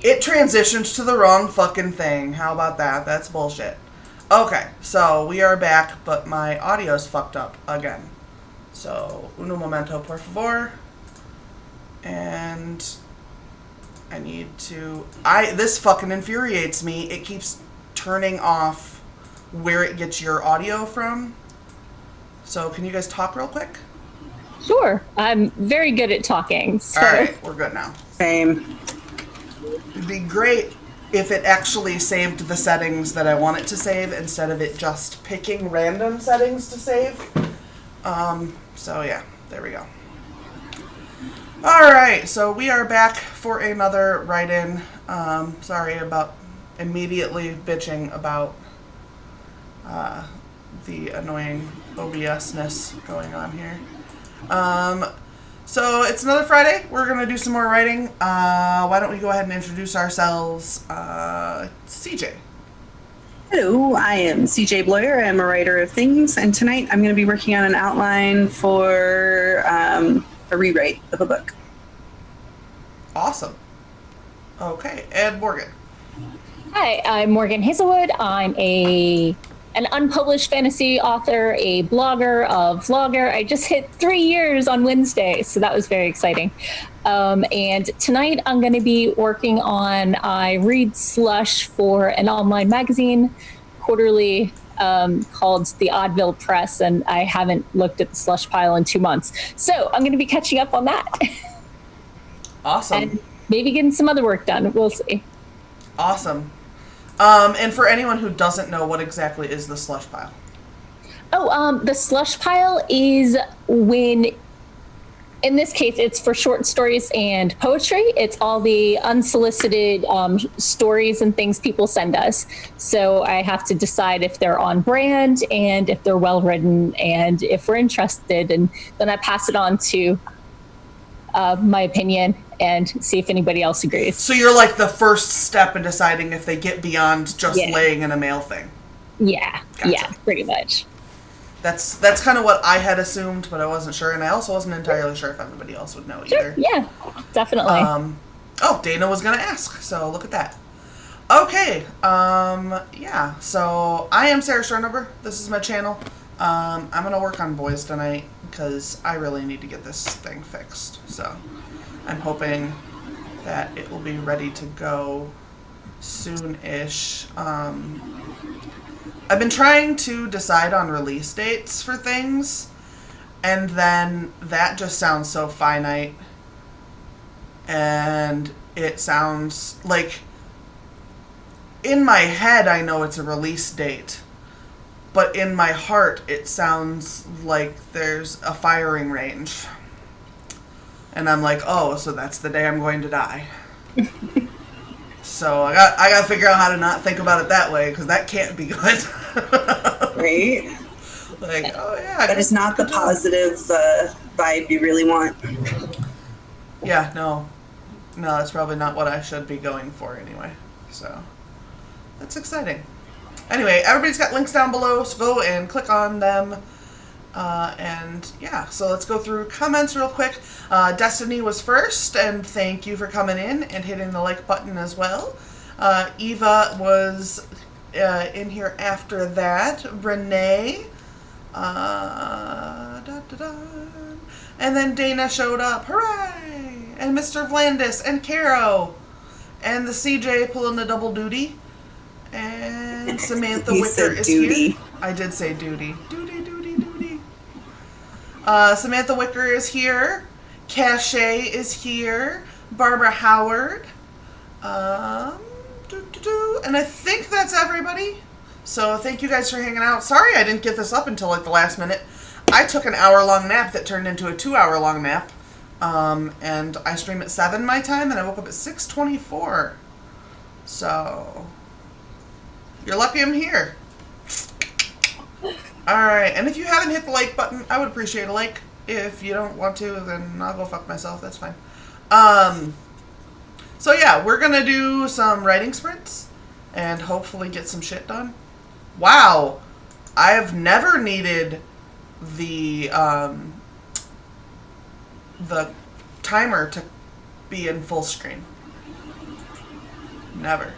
It transitioned to the wrong fucking thing. How about that? That's bullshit. Okay, so we are back, but my audio's fucked up again. So, uno momento, por favor. And I need to... This fucking infuriates me. It keeps turning off where it gets your audio from. So, can you guys talk real quick? Sure. I'm very good at talking. So. All right, we're good now. Same. It'd be great if it actually saved the settings that I want it to save instead of it just picking random settings to save. So yeah, there we go. Alright, so we are back for another write-in. Sorry about immediately bitching about the annoying OBS-ness going on here. So it's another Friday. We're going to do some more writing. Why don't we go ahead and introduce ourselves? CJ. Hello, I am CJ Bloyer. I'm a writer of things, and tonight I'm going to be working on an outline for a rewrite of a book. Awesome. Okay, Ed Morgan. Hi, I'm Morgan Hazelwood. I'm an unpublished fantasy author, a blogger, a vlogger. I just hit 3 years on Wednesday, so that was very exciting. And tonight I'm going to be working on I read slush for an online magazine, quarterly, called The Oddville Press, and I haven't looked at the slush pile in 2 months. So I'm going to be catching up on that. Awesome. And maybe getting some other work done. We'll see. Awesome. And for anyone who doesn't know, what exactly is the slush pile? The slush pile is when, in this case, it's for short stories and poetry. It's all the unsolicited stories and things people send us. So I have to decide if they're on brand and if they're well written and if we're interested. And then I pass it on to my opinion and see if anybody else agrees. So you're like the first step in deciding if they get beyond just laying in a mail thing. Yeah, gotcha. Yeah, pretty much. That's kind of what I had assumed, but I wasn't sure, and I also wasn't entirely sure if everybody else would know either. Yeah, definitely. Dana was gonna ask, so look at that. Okay, yeah, so I am Sarah Schoenhuber. This is my channel. I'm gonna work on boys tonight, because I really need to get this thing fixed, so I'm hoping that it will be ready to go soon-ish. I've been trying to decide on release dates for things, and then that just sounds so finite, and it sounds like, in my head I know it's a release date, but in my heart it sounds like there's a firing range. And I'm like, oh, so that's the day I'm going to die. So I got to figure out how to not think about it that way, because that can't be good. Right? Like, oh yeah. That is not the positive vibe you really want. Yeah, no, that's probably not what I should be going for anyway. So that's exciting. Anyway, everybody's got links down below, so go and click on them. And yeah, so let's go through comments real quick. Destiny was first, and thank you for coming in and hitting the like button as well. Eva was in here after that. Renee. And then Dana showed up. Hooray! And Mr. Vlandis and Caro. And the CJ pulling the double duty. And Samantha Wicker is here. I did say duty. Duty. Samantha Wicker is here. Cache is here. Barbara Howard. And I think that's everybody. So thank you guys for hanging out. Sorry I didn't get this up until like the last minute. I took an hour-long nap that turned into a 2-hour-long nap. And I stream at 7 my time, and I woke up at 6:24. So you're lucky I'm here. Alright, and if you haven't hit the like button, I would appreciate a like. If you don't want to, then I'll go fuck myself, that's fine. So yeah, we're gonna do some writing sprints, and hopefully get some shit done. Wow! I have never needed the timer to be in full screen. Never.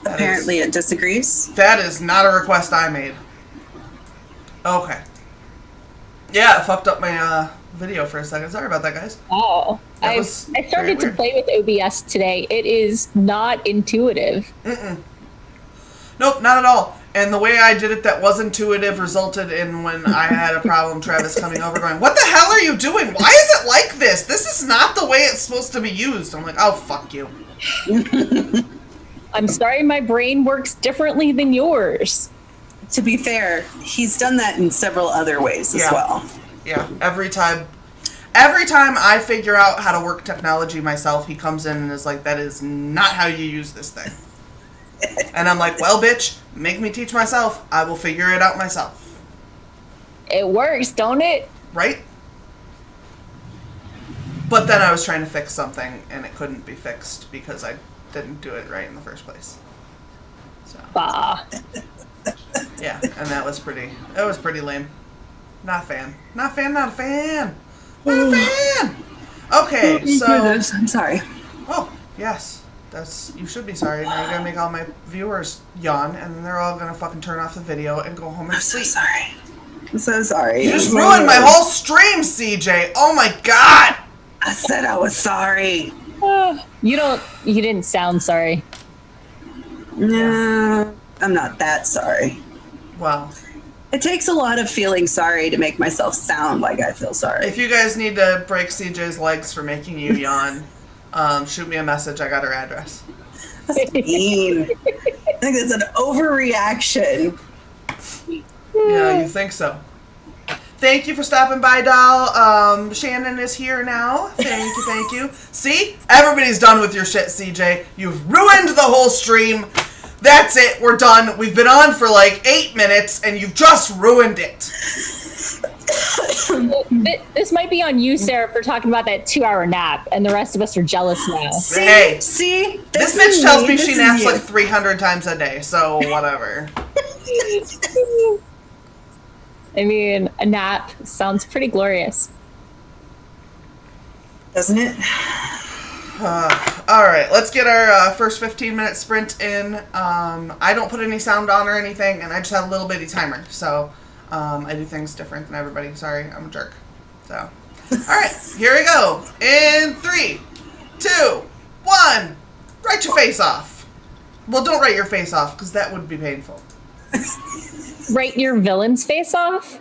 Apparently it disagrees. That is not a request I made. Okay. Yeah, it fucked up my video for a second. Sorry about that, guys. Oh, That I was started very to weird. play with OBS today. It is not intuitive. Nope, not at all. And the way I did it that was intuitive resulted in when I had a problem, Travis coming over going, "What the hell are you doing? Why is it like this? This is not the way it's supposed to be used." I'm like, "Oh, fuck you." I'm sorry my brain works differently than yours. To be fair, he's done that in several other ways as well. Yeah, every time I figure out how to work technology myself, he comes in and is like, "That is not how you use this thing." And I'm like, "Well, bitch, make me teach myself. I will figure it out myself." It works, don't it? Right? But then I was trying to fix something and it couldn't be fixed because I didn't do it right in the first place. So Bah. yeah, and that was pretty lame. Not a fan. Not a fan, not a fan. Not a fan. Okay, so I'm sorry. oh, yes. You should be sorry. Now you're gonna make all my viewers yawn and then they're all gonna fucking turn off the video and go home and I'm so sleep. sorry. I'm so sorry. You just ruined my whole stream, CJ. Oh my god. I said I was sorry. You didn't sound sorry. No, I'm not that sorry. Well, It takes a lot of feeling sorry to make myself sound like I feel sorry. if you guys need to break CJ's legs for making you yawn, shoot me a message. I got her address. That's mean. I think that's an overreaction. Yeah, you think so. Thank you for stopping by, doll. Shannon is here now. Thank you, thank you. See? Everybody's done with your shit, CJ. You've ruined the whole stream. That's it. We're done. We've been on for like 8 minutes, and you've just ruined it. This might be on you, Sarah, for talking about that 2-hour nap, and the rest of us are jealous now. Hey. See? This bitch tells me she naps you. like 300 times a day, so whatever. I mean, a nap sounds pretty glorious. Doesn't it? All right, let's get our first 15-minute sprint in. I don't put any sound on or anything, and I just have a little bitty timer, so I do things different than everybody. Sorry, I'm a jerk. So, all right, here we go. In 3, 2, 1, write your face off. Well, don't write your face off, because that would be painful. Write your villain's face off?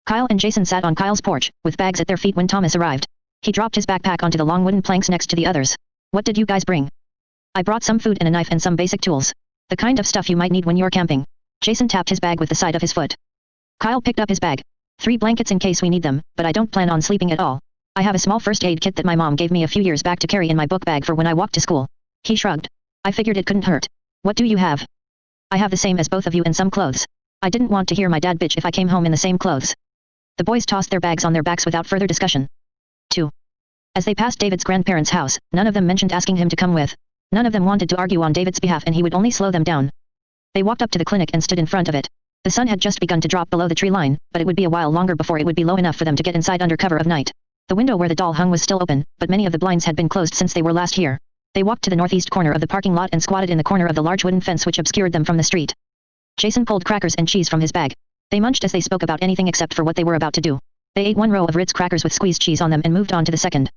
Kyle and Jason sat on Kyle's porch, with bags at their feet when Thomas arrived. He dropped his backpack onto the long wooden planks next to the others. What did you guys bring? I brought some food and a knife and some basic tools. The kind of stuff you might need when you're camping. Jason tapped his bag with the side of his foot. Kyle picked up his bag. 3 blankets in case we need them, but I don't plan on sleeping at all. I have a small first aid kit that my mom gave me a few years back to carry in my book bag for when I walked to school. He shrugged. I figured it couldn't hurt. What do you have? I have the same as both of you and some clothes. I didn't want to hear my dad bitch if I came home in the same clothes. The boys tossed their bags on their backs without further discussion. 2. As they passed David's grandparents' house, none of them mentioned asking him to come with. None of them wanted to argue on David's behalf and he would only slow them down. They walked up to the clinic and stood in front of it. The sun had just begun to drop below the tree line, but it would be a while longer before it would be low enough for them to get inside under cover of night. The window where the doll hung was still open, but many of the blinds had been closed since they were last here. They walked to the northeast corner of the parking lot and squatted in the corner of the large wooden fence which obscured them from the street. Jason pulled crackers and cheese from his bag. They munched as they spoke about anything except for what they were about to do. They ate 1 row of Ritz crackers with squeezed cheese on them and moved on to the second.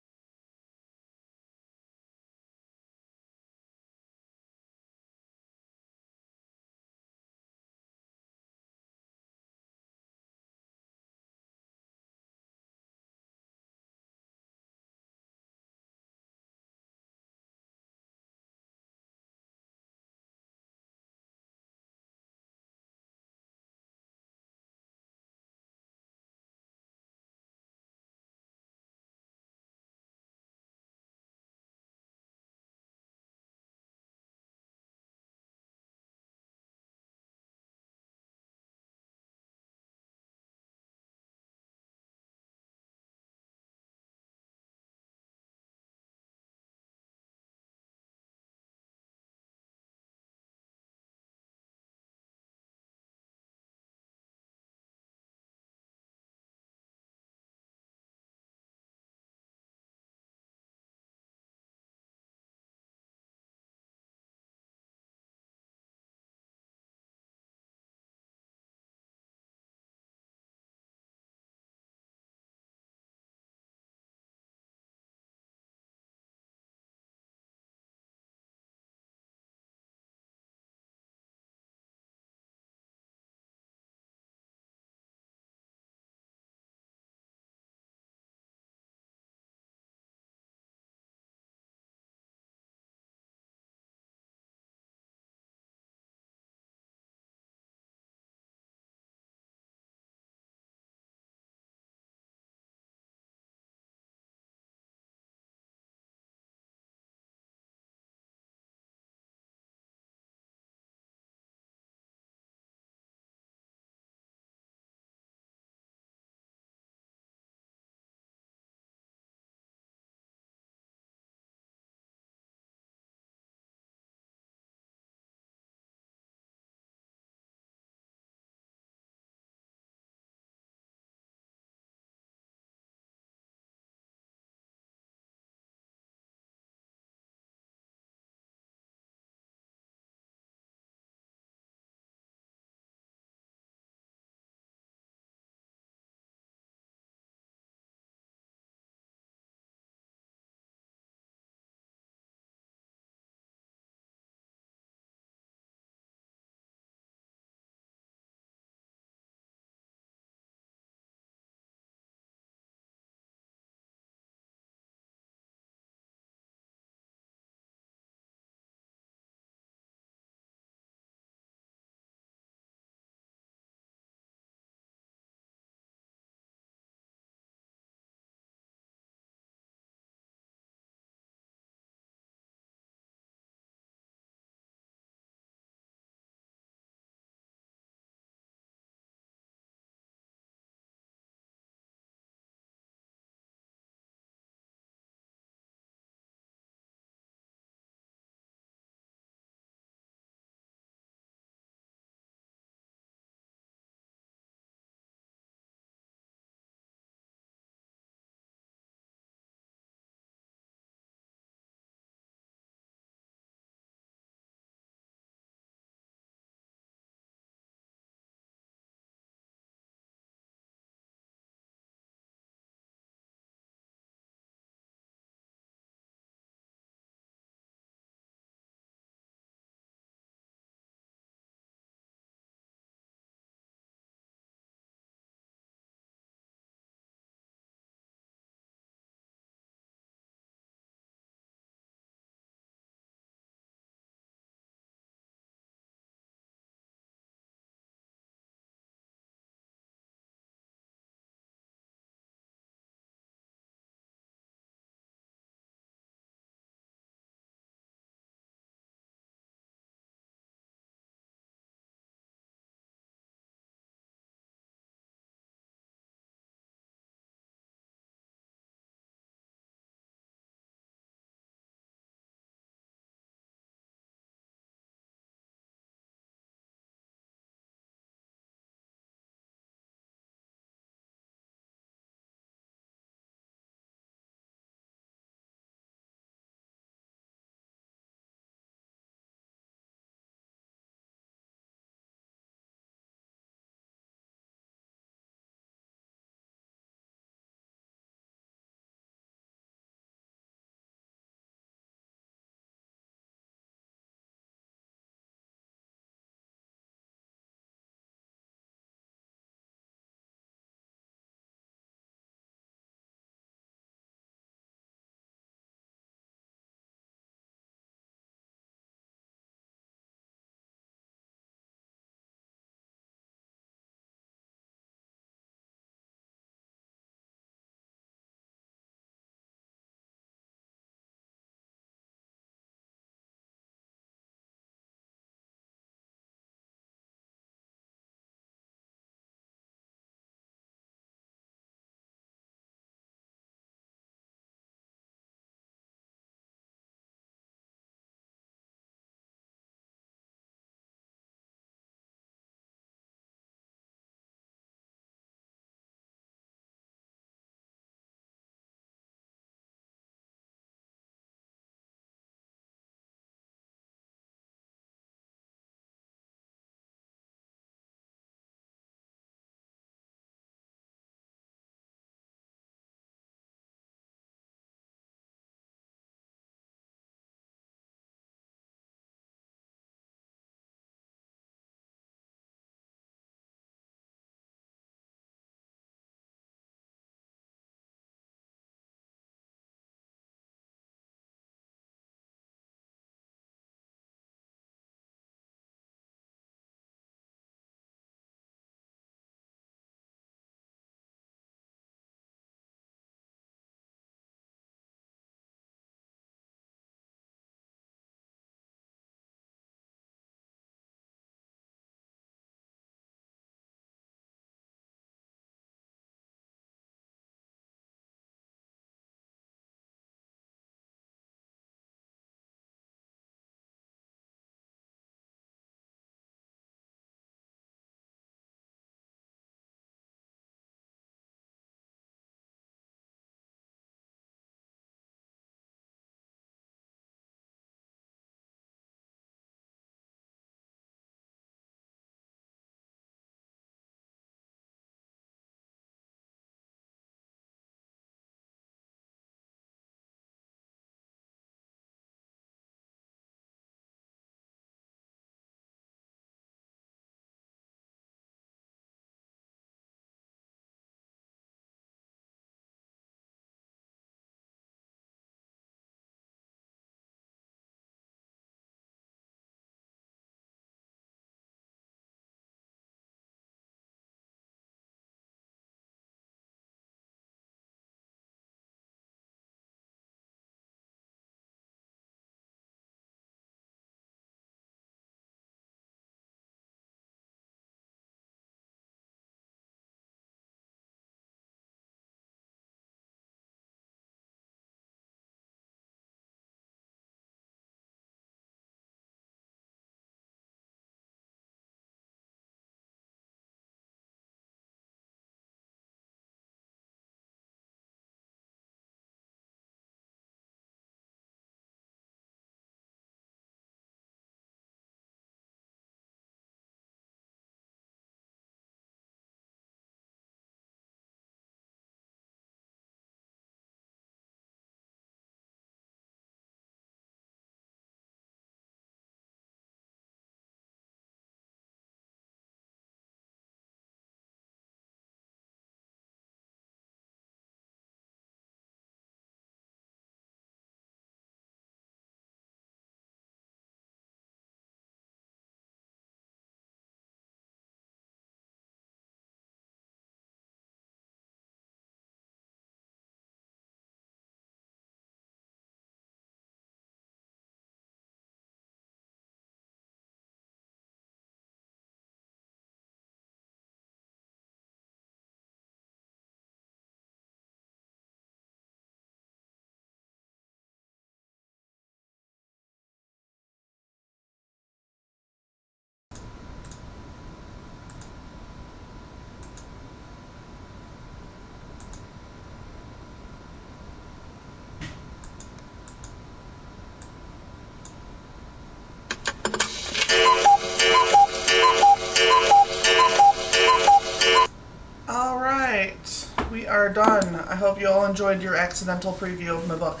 I hope you all enjoyed your accidental preview of my book.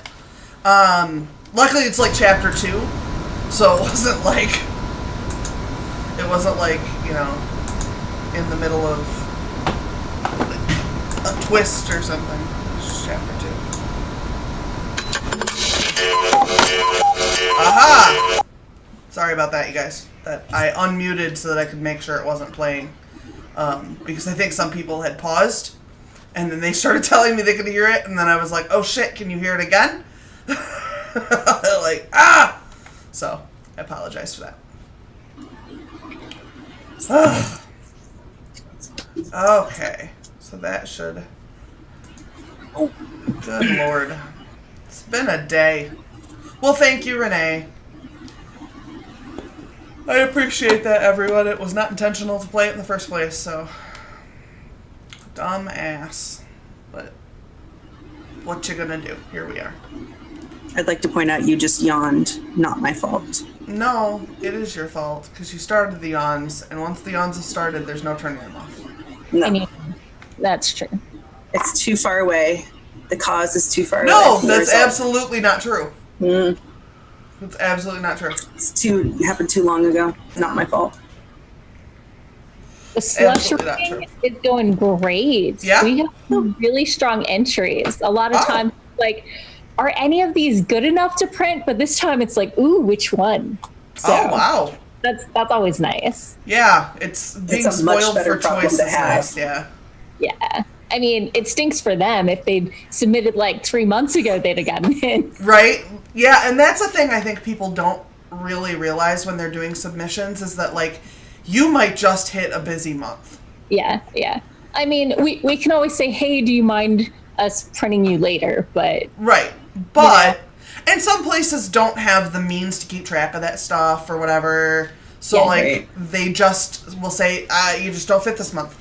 Luckily, it's like chapter 2, so it wasn't like, you know, in the middle of a twist or something. It's just chapter 2. Aha! Sorry about that, you guys. That I unmuted so that I could make sure it wasn't playing. Because I think some people had paused, and then they started telling me they could hear it, and then I was like, oh shit, can you hear it again? Like, ah! So, I apologize for that. Okay, so that should... Oh, good lord. It's been a day. Well, thank you, Renee. I appreciate that, everyone. It was not intentional to play it in the first place, so... Dumb ass. But what you gonna do? Here we are. I'd like to point out you just yawned. Not my fault. No, it is your fault, because you started the yawns, and once the yawns have started, there's no turning them off. No. I mean, that's true. It's too far away. The cause is too far away. No, that's absolutely not true. Mm. It's absolutely not true. It happened too long ago. Not my fault. The slush Absolutely not reading is going great. Yeah? We have some really strong entries. A lot of times, like, are any of these good enough to print? But this time it's like, ooh, which one? So Oh, wow. that's always nice. Yeah, it's being It's a much spoiled better for problem choice to is have. nice, yeah. Yeah. I mean, it stinks for them. If they'd submitted like 3 months ago, they'd have gotten in. Right? Yeah, and that's a thing I think people don't really realize when they're doing submissions is that, like, you might just hit a busy month. Yeah, yeah. I mean, we can always say, hey, do you mind us printing you later? But Right. But, and some places don't have the means to keep track of that stuff or whatever. So, Yeah, like, right. they just will say, you just don't fit this month.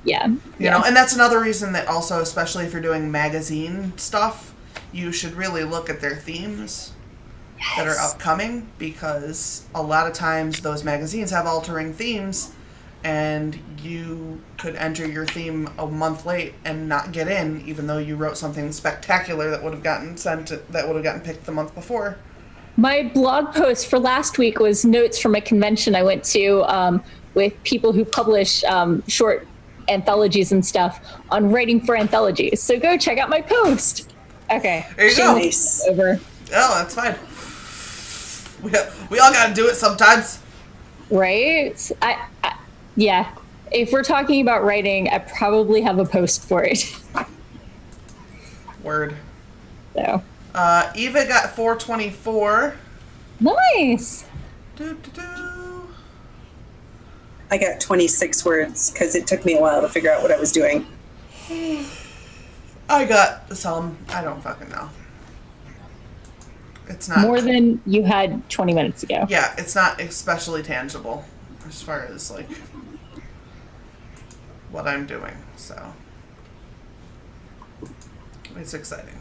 yeah. You know, and that's another reason that also, especially if you're doing magazine stuff, you should really look at their themes that are upcoming, because a lot of times those magazines have altering themes, and you could enter your theme a month late and not get in, even though you wrote something spectacular that would have gotten picked the month before. My blog post for last week was notes from a convention I went to with people who publish short anthologies and stuff on writing for anthologies. So go check out my post. Okay. There you go. Nice. Over. Oh, that's fine. We all gotta do it sometimes. Right? Yeah. If we're talking about writing, I probably have a post for it. Word. So Eva got 424. nice. I got 26 words because it took me a while to figure out what I was doing. I got some. I don't fucking know. It's not More than you had 20 minutes ago. Yeah, it's not especially tangible as far as like what I'm doing. So it's exciting.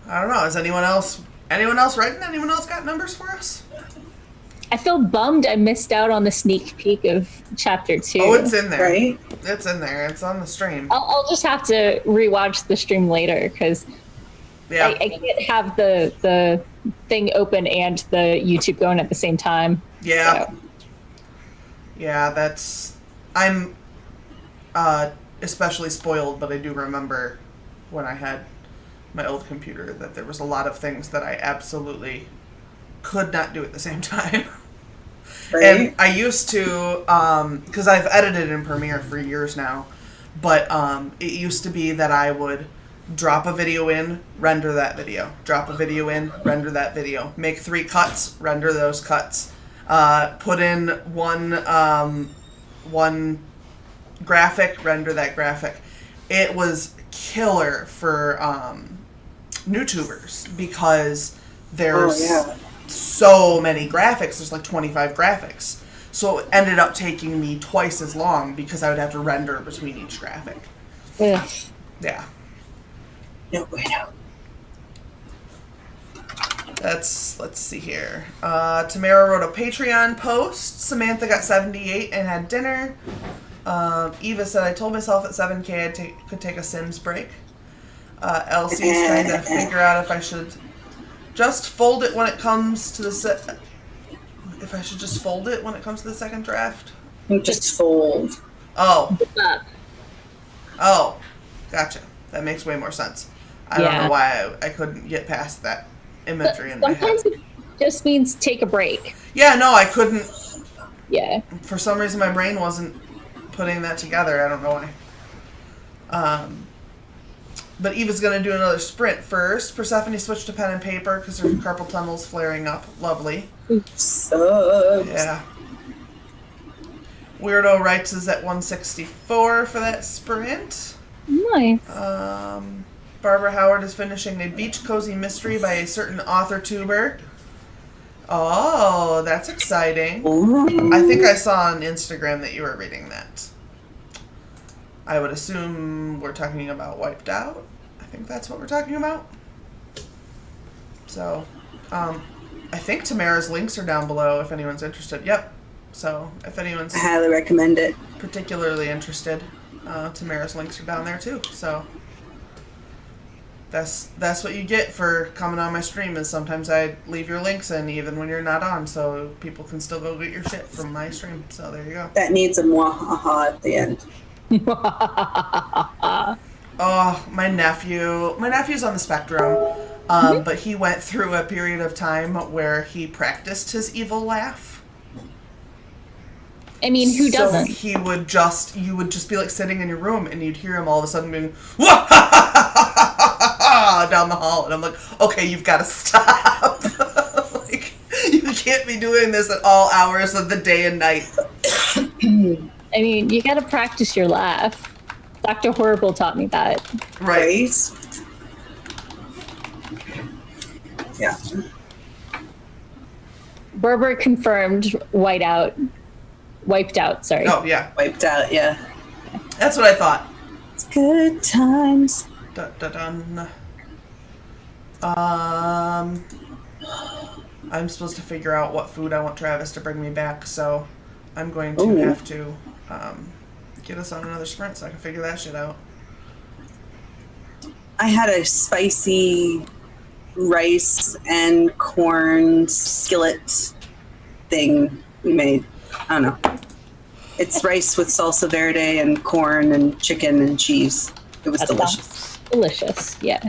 I don't know. Is anyone else writing? Anyone else got numbers for us? I feel bummed I missed out on the sneak peek of chapter 2. Oh, it's in there. Right? It's in there. It's on the stream. I'll just have to rewatch the stream later because Yeah. I can't have the thing open and the YouTube going at the same time. Yeah. So. Yeah, I'm especially spoiled, but I do remember when I had my old computer that there was a lot of things that I absolutely could not do at the same time. Right? And I used to, because I've edited in Premiere for years now, but it used to be that I would drop a video in, render that video. Drop a video in, render that video. Make 3 cuts, render those cuts. Put in one graphic, render that graphic. It was killer for YouTubers because there's so many graphics. There's like 25 graphics. So it ended up taking me twice as long because I would have to render between each graphic. Ugh. Yeah. No bueno. Let's see here. Tamara wrote a Patreon post. Samantha got 78 and had dinner. Eva said, I told myself at 7K could take a Sims break. Elsie's trying to figure out if I should just fold it when it comes to the if I should just fold it when it comes to the second draft. Just fold. Oh. Oh. Gotcha. That makes way more sense. I don't know why I couldn't get past that imagery in my head. Sometimes it just means take a break. Yeah, no, I couldn't. Yeah. For some reason, my brain wasn't putting that together. I don't know why. But Eva's going to do another sprint first. Persephone switched to pen and paper because her carpal tunnel's flaring up. Lovely. Sucks. Yeah. Weirdo writes is at 164 for that sprint. Nice. Barbara Howard is finishing a beach cozy mystery by a certain author tuber. Oh, that's exciting. Ooh. I think I saw on Instagram that you were reading that. I would assume we're talking about Wiped Out. I think that's what we're talking about. So, I think Tamara's links are down below if anyone's interested. Yep. So, if anyone's I highly recommend it. particularly interested, Tamara's links are down there too. So, that's what you get for coming on my stream is sometimes I leave your links in even when you're not on so people can still go get your shit from my stream. So, there you go. That needs a mwahaha at the end. Oh, my nephew's on the spectrum, but he went through a period of time where he practiced his evil laugh. I mean, who doesn't? So you would just be like sitting in your room and you'd hear him all of a sudden going, down the hall. And I'm like, okay, you've got to stop. Like, you can't be doing this at all hours of the day and night. I mean, you gotta practice your laugh. Dr. Horrible taught me that. Right. Yeah. Berber confirmed wiped out, sorry. Oh, yeah. Wiped out, yeah. That's what I thought. It's good times. Dun, dun, dun. I'm supposed to figure out what food I want Travis to bring me back, so I'm going to have to get us on another sprint so I can figure that shit out. I had a spicy rice and corn skillet thing we made. I don't know. It's rice with salsa verde and corn and chicken and cheese. It was delicious. Delicious, yeah.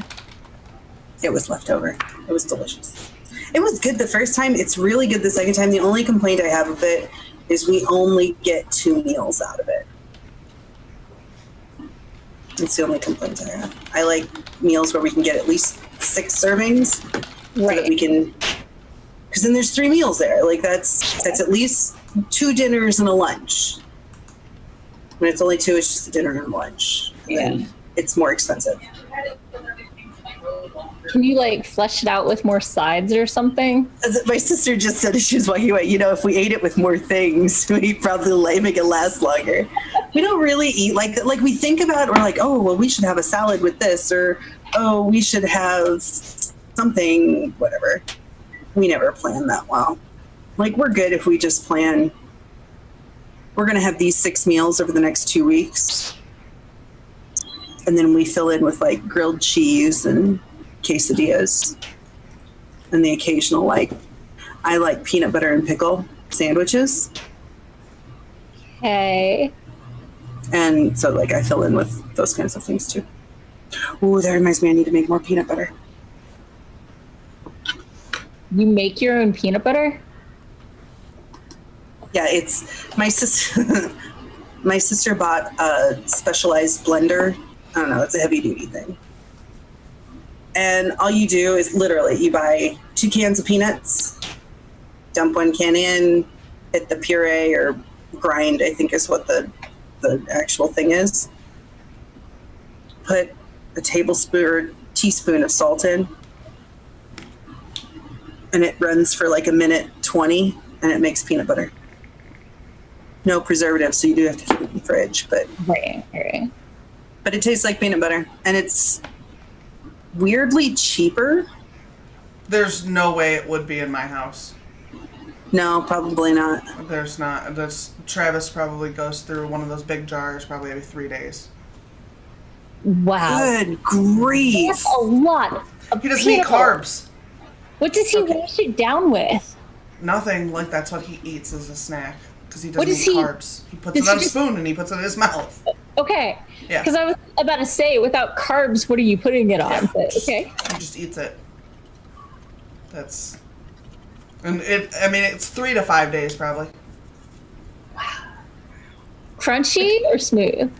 It was leftover. It was delicious. It was good the first time. It's really good the second time. The only complaint I have of it is we only get 2 meals out of it. It's the only complaint I have. I like meals where we can get at least 6 servings. So that we can, because then there's 3 meals there. Like that's at least 2 dinners and a lunch. When it's only 2, it's just a dinner and a lunch. And then it's more expensive. Can you like flesh it out with more sides or something? As my sister just said as she was walking away, if we ate it with more things, we'd probably make it last longer. We don't really eat like we think about, we're like, oh, well, we should have a salad with this, or, oh, we should have something, whatever. We never plan that well. Like, we're good if we just plan, we're going to have these 6 meals over the next 2 weeks. And then we fill in with like grilled cheese and quesadillas and the occasional I like peanut butter and pickle sandwiches. Okay. And so I fill in with those kinds of things too. Ooh, that reminds me, I need to make more peanut butter. You make your own peanut butter? Yeah, it's my sister. My sister bought a specialized blender. I don't know, it's a heavy duty thing. And all you do is literally you buy 2 cans of peanuts, dump 1 can in, hit the puree or grind, I think is what the actual thing is. Put a tablespoon or teaspoon of salt in, and it runs for like 1:20, and it makes peanut butter. No preservatives, so you do have to keep it in the fridge, but Right. But it tastes like peanut butter, and it's weirdly cheaper. There's no way it would be in my house. No, probably not. There's not. Travis probably goes through one of those big jars probably every 3 days. Wow. Good grief. That's a lot of He doesn't eat peanut butter. carbs. What does he wash it down with? Nothing. Like, that's what he eats as a snack. Because he What doesn't does eat he- carbs. He puts does it on he a just- spoon and he puts it in his mouth. Okay. Yeah. Because I was about to say, without carbs, what are you putting it on? Yeah. But, okay. He just eats it. That's... And it's 3 to 5 days probably. Crunchy or smooth?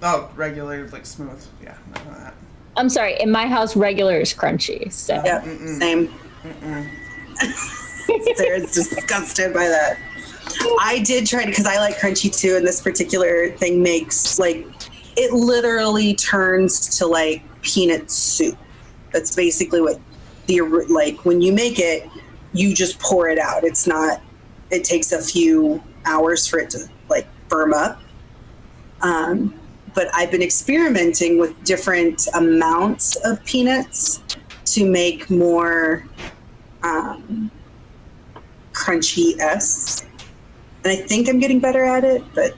Oh, regular, like smooth. Yeah, none of that. I'm sorry. In my house, regular is crunchy. So. Yep, same. Sarah's disgusted by that. I did try to, because I like crunchy too, and this particular thing makes, like, it literally turns to, like, peanut soup. That's basically what like, when you make it, you just pour it out. It's not, it takes a few hours for it to, like, firm up. But I've been experimenting with different amounts of peanuts to make more crunchy-esque. And I think I'm getting better at it, but...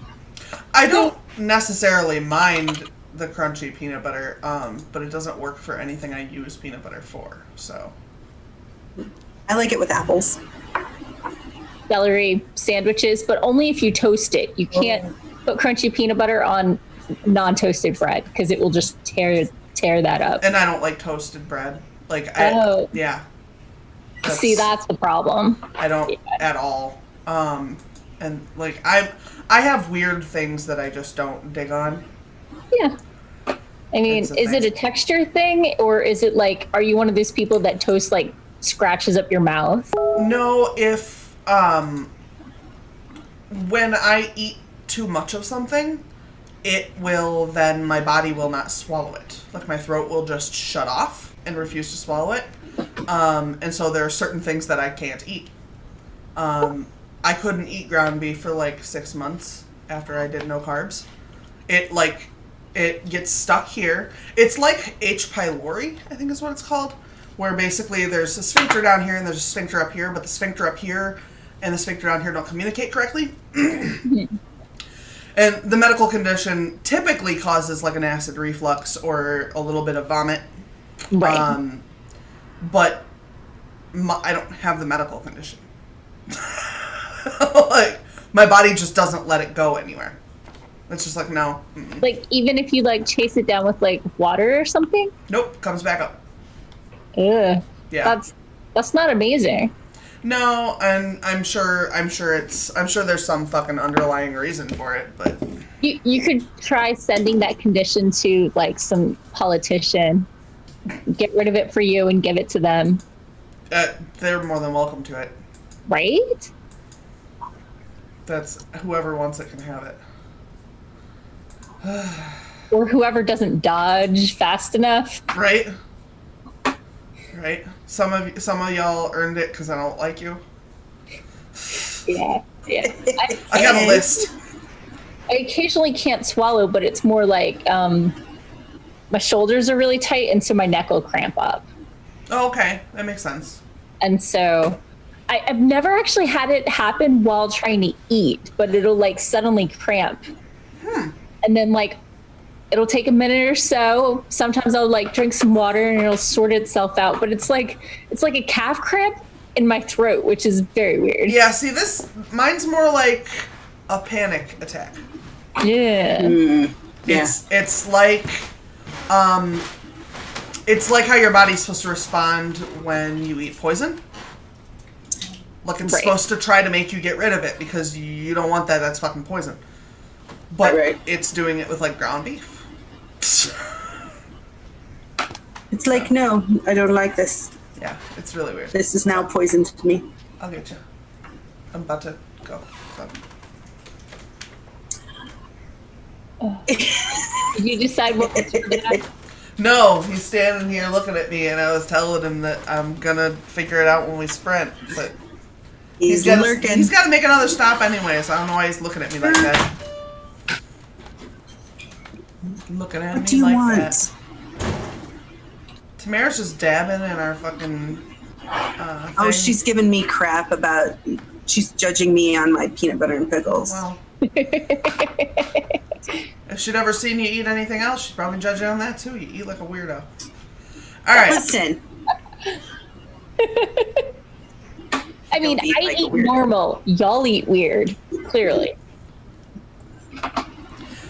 I don't necessarily mind the crunchy peanut butter, but it doesn't work for anything I use peanut butter for, so... I like it with apples. Celery sandwiches, but only if you toast it. You can't put crunchy peanut butter on non-toasted bread because it will just tear that up. And I don't like toasted bread. Like, yeah. See, that's the problem. I don't at all. And, like, I have weird things that I just don't dig on. Yeah. I mean, That's the is it a thing. texture thing, or is it like, are you one of those people that toast, like, scratches up your mouth? No, if, when I eat too much of something, it will then, my body will not swallow it. Like, my throat will just shut off and refuse to swallow it. And so there are certain things that I can't eat. I couldn't eat ground beef for like 6 months after I did no carbs. It gets stuck here. It's like H. pylori, I think is what it's called, where basically there's a sphincter down here and there's a sphincter up here, but the sphincter up here and the sphincter down here don't communicate correctly. And the medical condition typically causes like an acid reflux or a little bit of vomit. Right. But I don't have the medical condition. Like, my body just doesn't let it go anywhere. It's just like, no. Mm-mm. Like, even if you, like, chase it down with, like, water or something? Nope, comes back up. Ugh. Yeah. That's not amazing. No, and I'm sure there's some fucking underlying reason for it, but You could try sending that condition to, like, some politician. Get rid of it for you and give it to them. they're more than welcome to it. Right? That's whoever wants it can have it. Or whoever doesn't dodge fast enough. Right? Right? Some of y'all earned it because I don't like you. Yeah. I got a list. I occasionally can't swallow, but it's more like my shoulders are really tight, and so my neck will cramp up. Oh, okay. That makes sense. And so I've never actually had it happen while trying to eat, but it'll like suddenly cramp. And then like it'll take a minute or so. Sometimes I'll like drink some water and it'll sort itself out, but it's like a calf cramp in my throat, which is very weird. Yeah, see mine's more like a panic attack. Yeah. Yeah. It's like how your body's supposed to respond when you eat poison. Like, it's Right. supposed to try to make you get rid of it because you don't want that. That's fucking poison. But Right. it's doing it with, like, ground beef. It's like, no, I don't like this. Yeah, it's really weird. This is now poison to me. I'll get you. I'm about to go. So. Did you decide what was for that? No, he's standing here looking at me, and I was telling him that I'm gonna figure it out when we sprint, but He's gotta, lurking. He's got to make another stop anyway, so I don't know why he's looking at me like that. Looking at What me do you like want? that. Tamara's just dabbing in our fucking Oh, she's giving me crap about. She's judging me on my peanut butter and pickles. Well, if she'd ever seen you eat anything else, she'd probably judge you on that too. You eat like a weirdo. All right. Listen. I mean, I like eat normal. Y'all eat weird, clearly.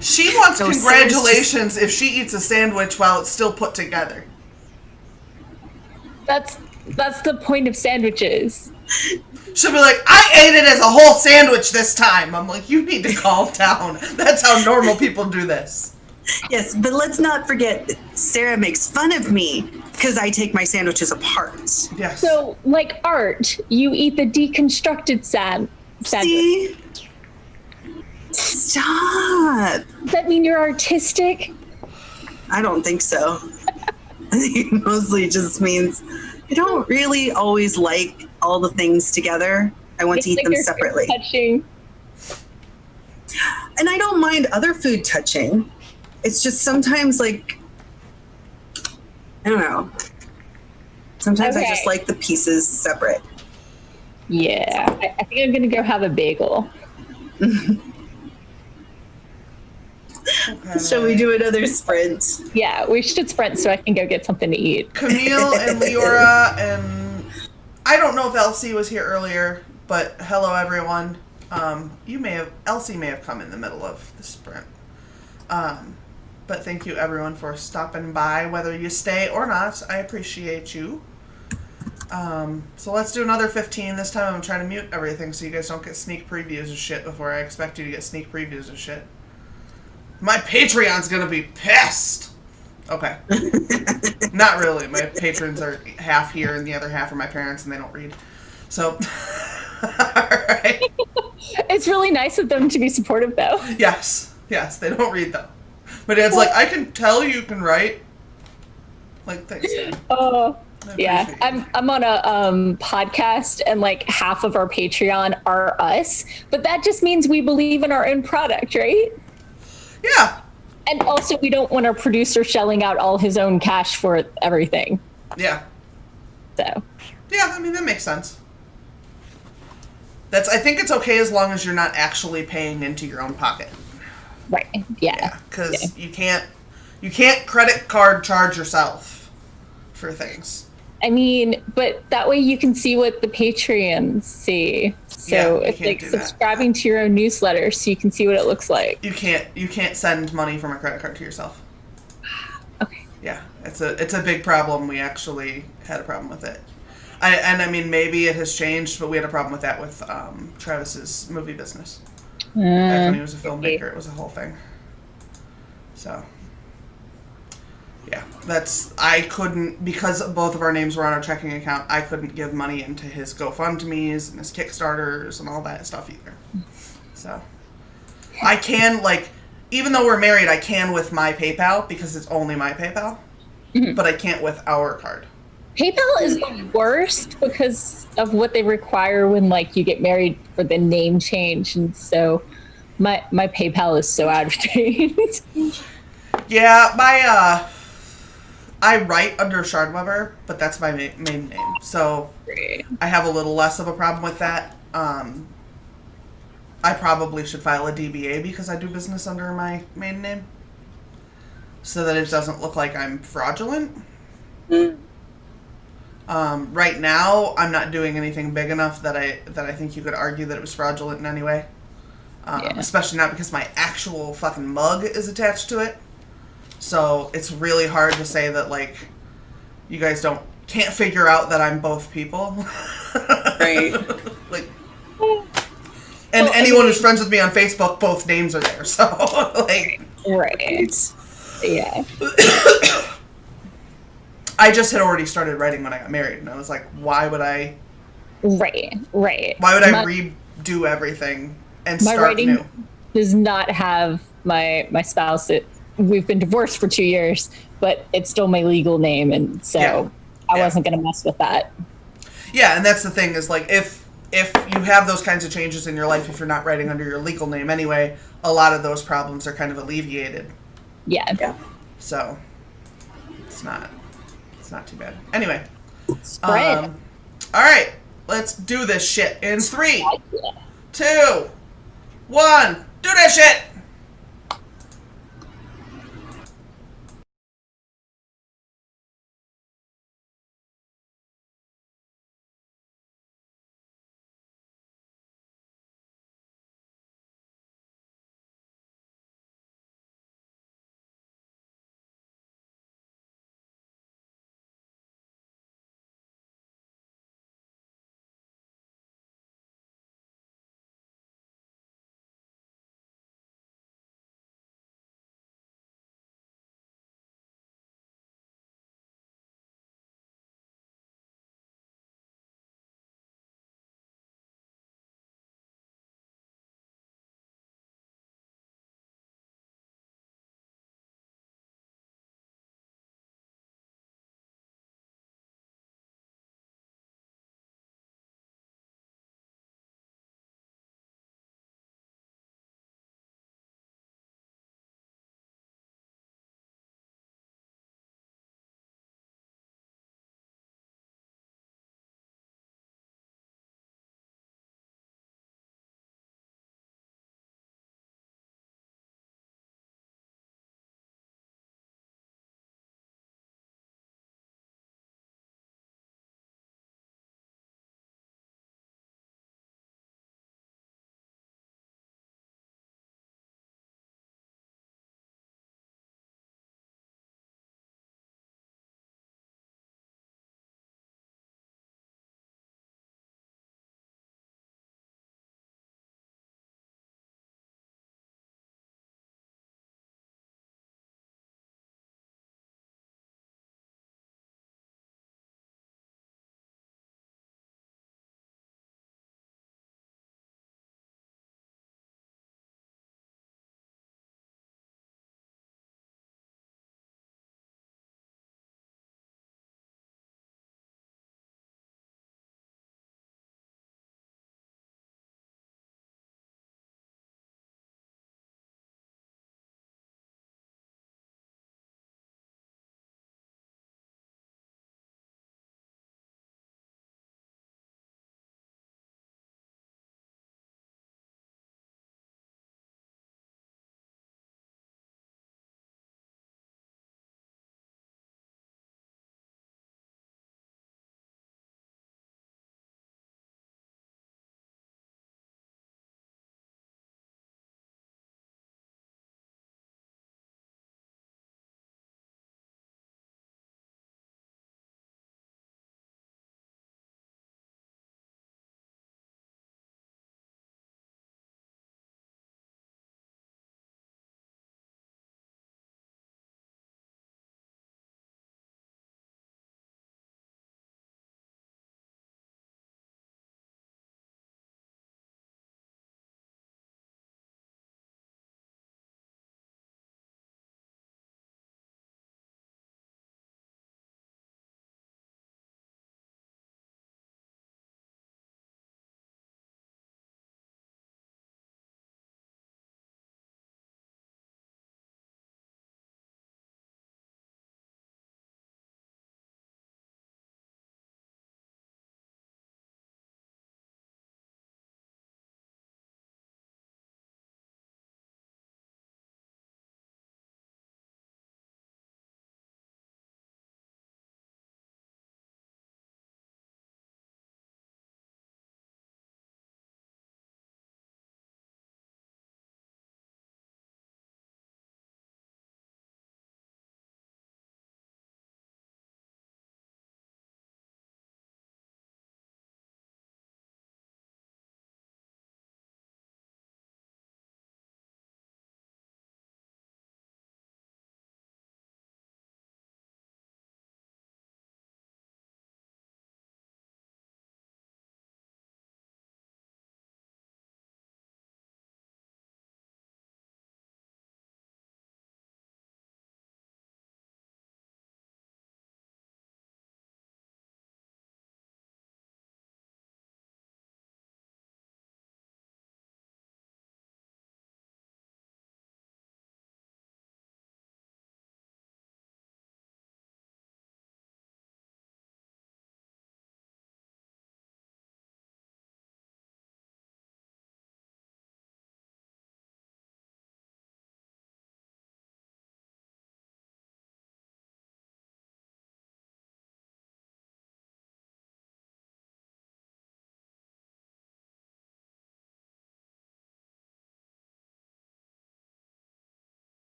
She wants No, congratulations if she eats a sandwich while it's still put together. That's the point of sandwiches. She'll be like, I ate it as a whole sandwich this time. I'm like, you need to calm down. That's how normal people do this. Yes, but let's not forget that Sarah makes fun of me because I take my sandwiches apart. Yes. So, like art, you eat the deconstructed sandwich. See? Stop. Does that mean you're artistic? I don't think so. I think it mostly just means I don't really always like all the things together. I want to eat them separately. Touching. And I don't mind other food touching. It's just sometimes like, I don't know. Sometimes I just like the pieces separate. Yeah. I think I'm going to go have a bagel. Okay. Shall we do another sprint? Yeah, we should sprint so I can go get something to eat. Camille and Leora and I don't know if Elsie was here earlier, but hello everyone. Elsie may have come in the middle of the sprint. But thank you everyone for stopping by, whether you stay or not. I appreciate you. So let's do another 15. This time I'm trying to mute everything so you guys don't get sneak previews of shit before I expect you to get sneak previews of shit. My Patreon's gonna be pissed. Okay. Not really. My patrons are half here and the other half are my parents and they don't read. So, alright. It's really nice of them to be supportive, though. Yes, they don't read though. My dad's like, I can tell you can write. Like, thanks, Dad. Oh, yeah. You. I'm on a podcast, and like half of our Patreon are us, but that just means we believe in our own product, right? Yeah. And also, we don't want our producer shelling out all his own cash for everything. Yeah. So. Yeah, I mean, that makes sense. I think it's okay as long as you're not actually paying into your own pocket. Right. Yeah. Because you can't credit card charge yourself for things. I mean, but that way you can see what the Patreons see. So it's like subscribing to your own newsletter so you can see what it looks like. You can't send money from a credit card to yourself. Okay. Yeah, it's a big problem. We actually had a problem with it. I mean, maybe it has changed, but we had a problem with that with Travis's movie business. Back when he was a filmmaker, it was a whole thing. So, yeah, I couldn't, because both of our names were on our checking account, I couldn't give money into his GoFundMe's and his Kickstarters and all that stuff either. So, I can, even though we're married, I can with my PayPal because it's only my PayPal, but I can't with our card. PayPal is the worst because of what they require when you get married for the name change, and so my PayPal is so out of date. Yeah, I write under Shardweber, but that's my main name, so I have a little less of a problem with that. I probably should file a DBA because I do business under my main name, so that it doesn't look like I'm fraudulent. Right now, I'm not doing anything big enough that I think you could argue that it was fraudulent in any way. Especially not because my actual fucking mug is attached to it. So it's really hard to say that you guys can't figure out that I'm both people. Right. And anyone who's friends with me on Facebook, both names are there. So right. Yeah. I just had already started writing when I got married, and I was like, why would I? Right. Why would I redo everything and my start writing new? Does not have my spouse. We've been divorced for 2 years, but it's still my legal name, and so I wasn't going to mess with that. Yeah, and that's the thing is if you have those kinds of changes in your life, if you're not writing under your legal name anyway, a lot of those problems are kind of alleviated. Yeah. So it's not too bad. Anyway, spread. All right, let's do this shit in 3, 2, 1. Do that shit.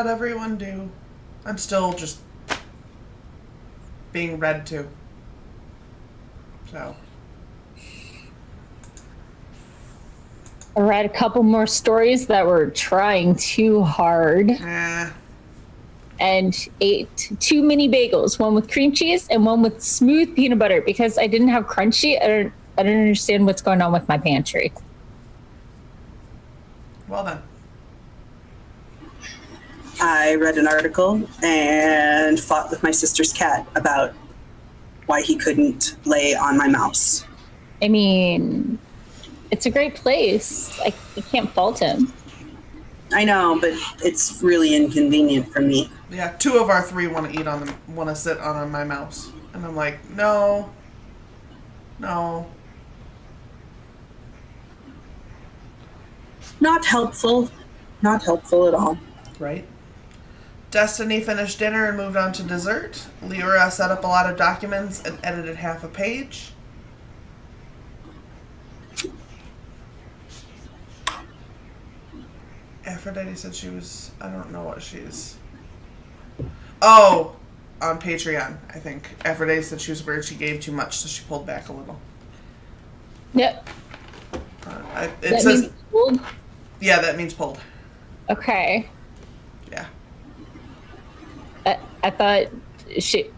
how'd everyone do? I'm still just being read to. So. I read a couple more stories that were trying too hard and ate 2 mini bagels, one with cream cheese and one with smooth peanut butter because I didn't have crunchy. I don't understand what's going on with my pantry. Well then. I read an article and fought with my sister's cat about why he couldn't lay on my mouse. I mean, it's a great place. I can't fault him. I know, but it's really inconvenient for me. Yeah, 2 of our 3 want to sit on my mouse, and I'm like, no. Not helpful. Not helpful at all. Right. Destiny finished dinner and moved on to dessert. Lyra set up a lot of documents and edited half a page. Aphrodite said she was, I don't know what she's. Oh, on Patreon, I think. Aphrodite said she was worried she gave too much, so she pulled back a little. Yep. It says, means pulled? Yeah, that means pulled. Okay. Yeah. I thought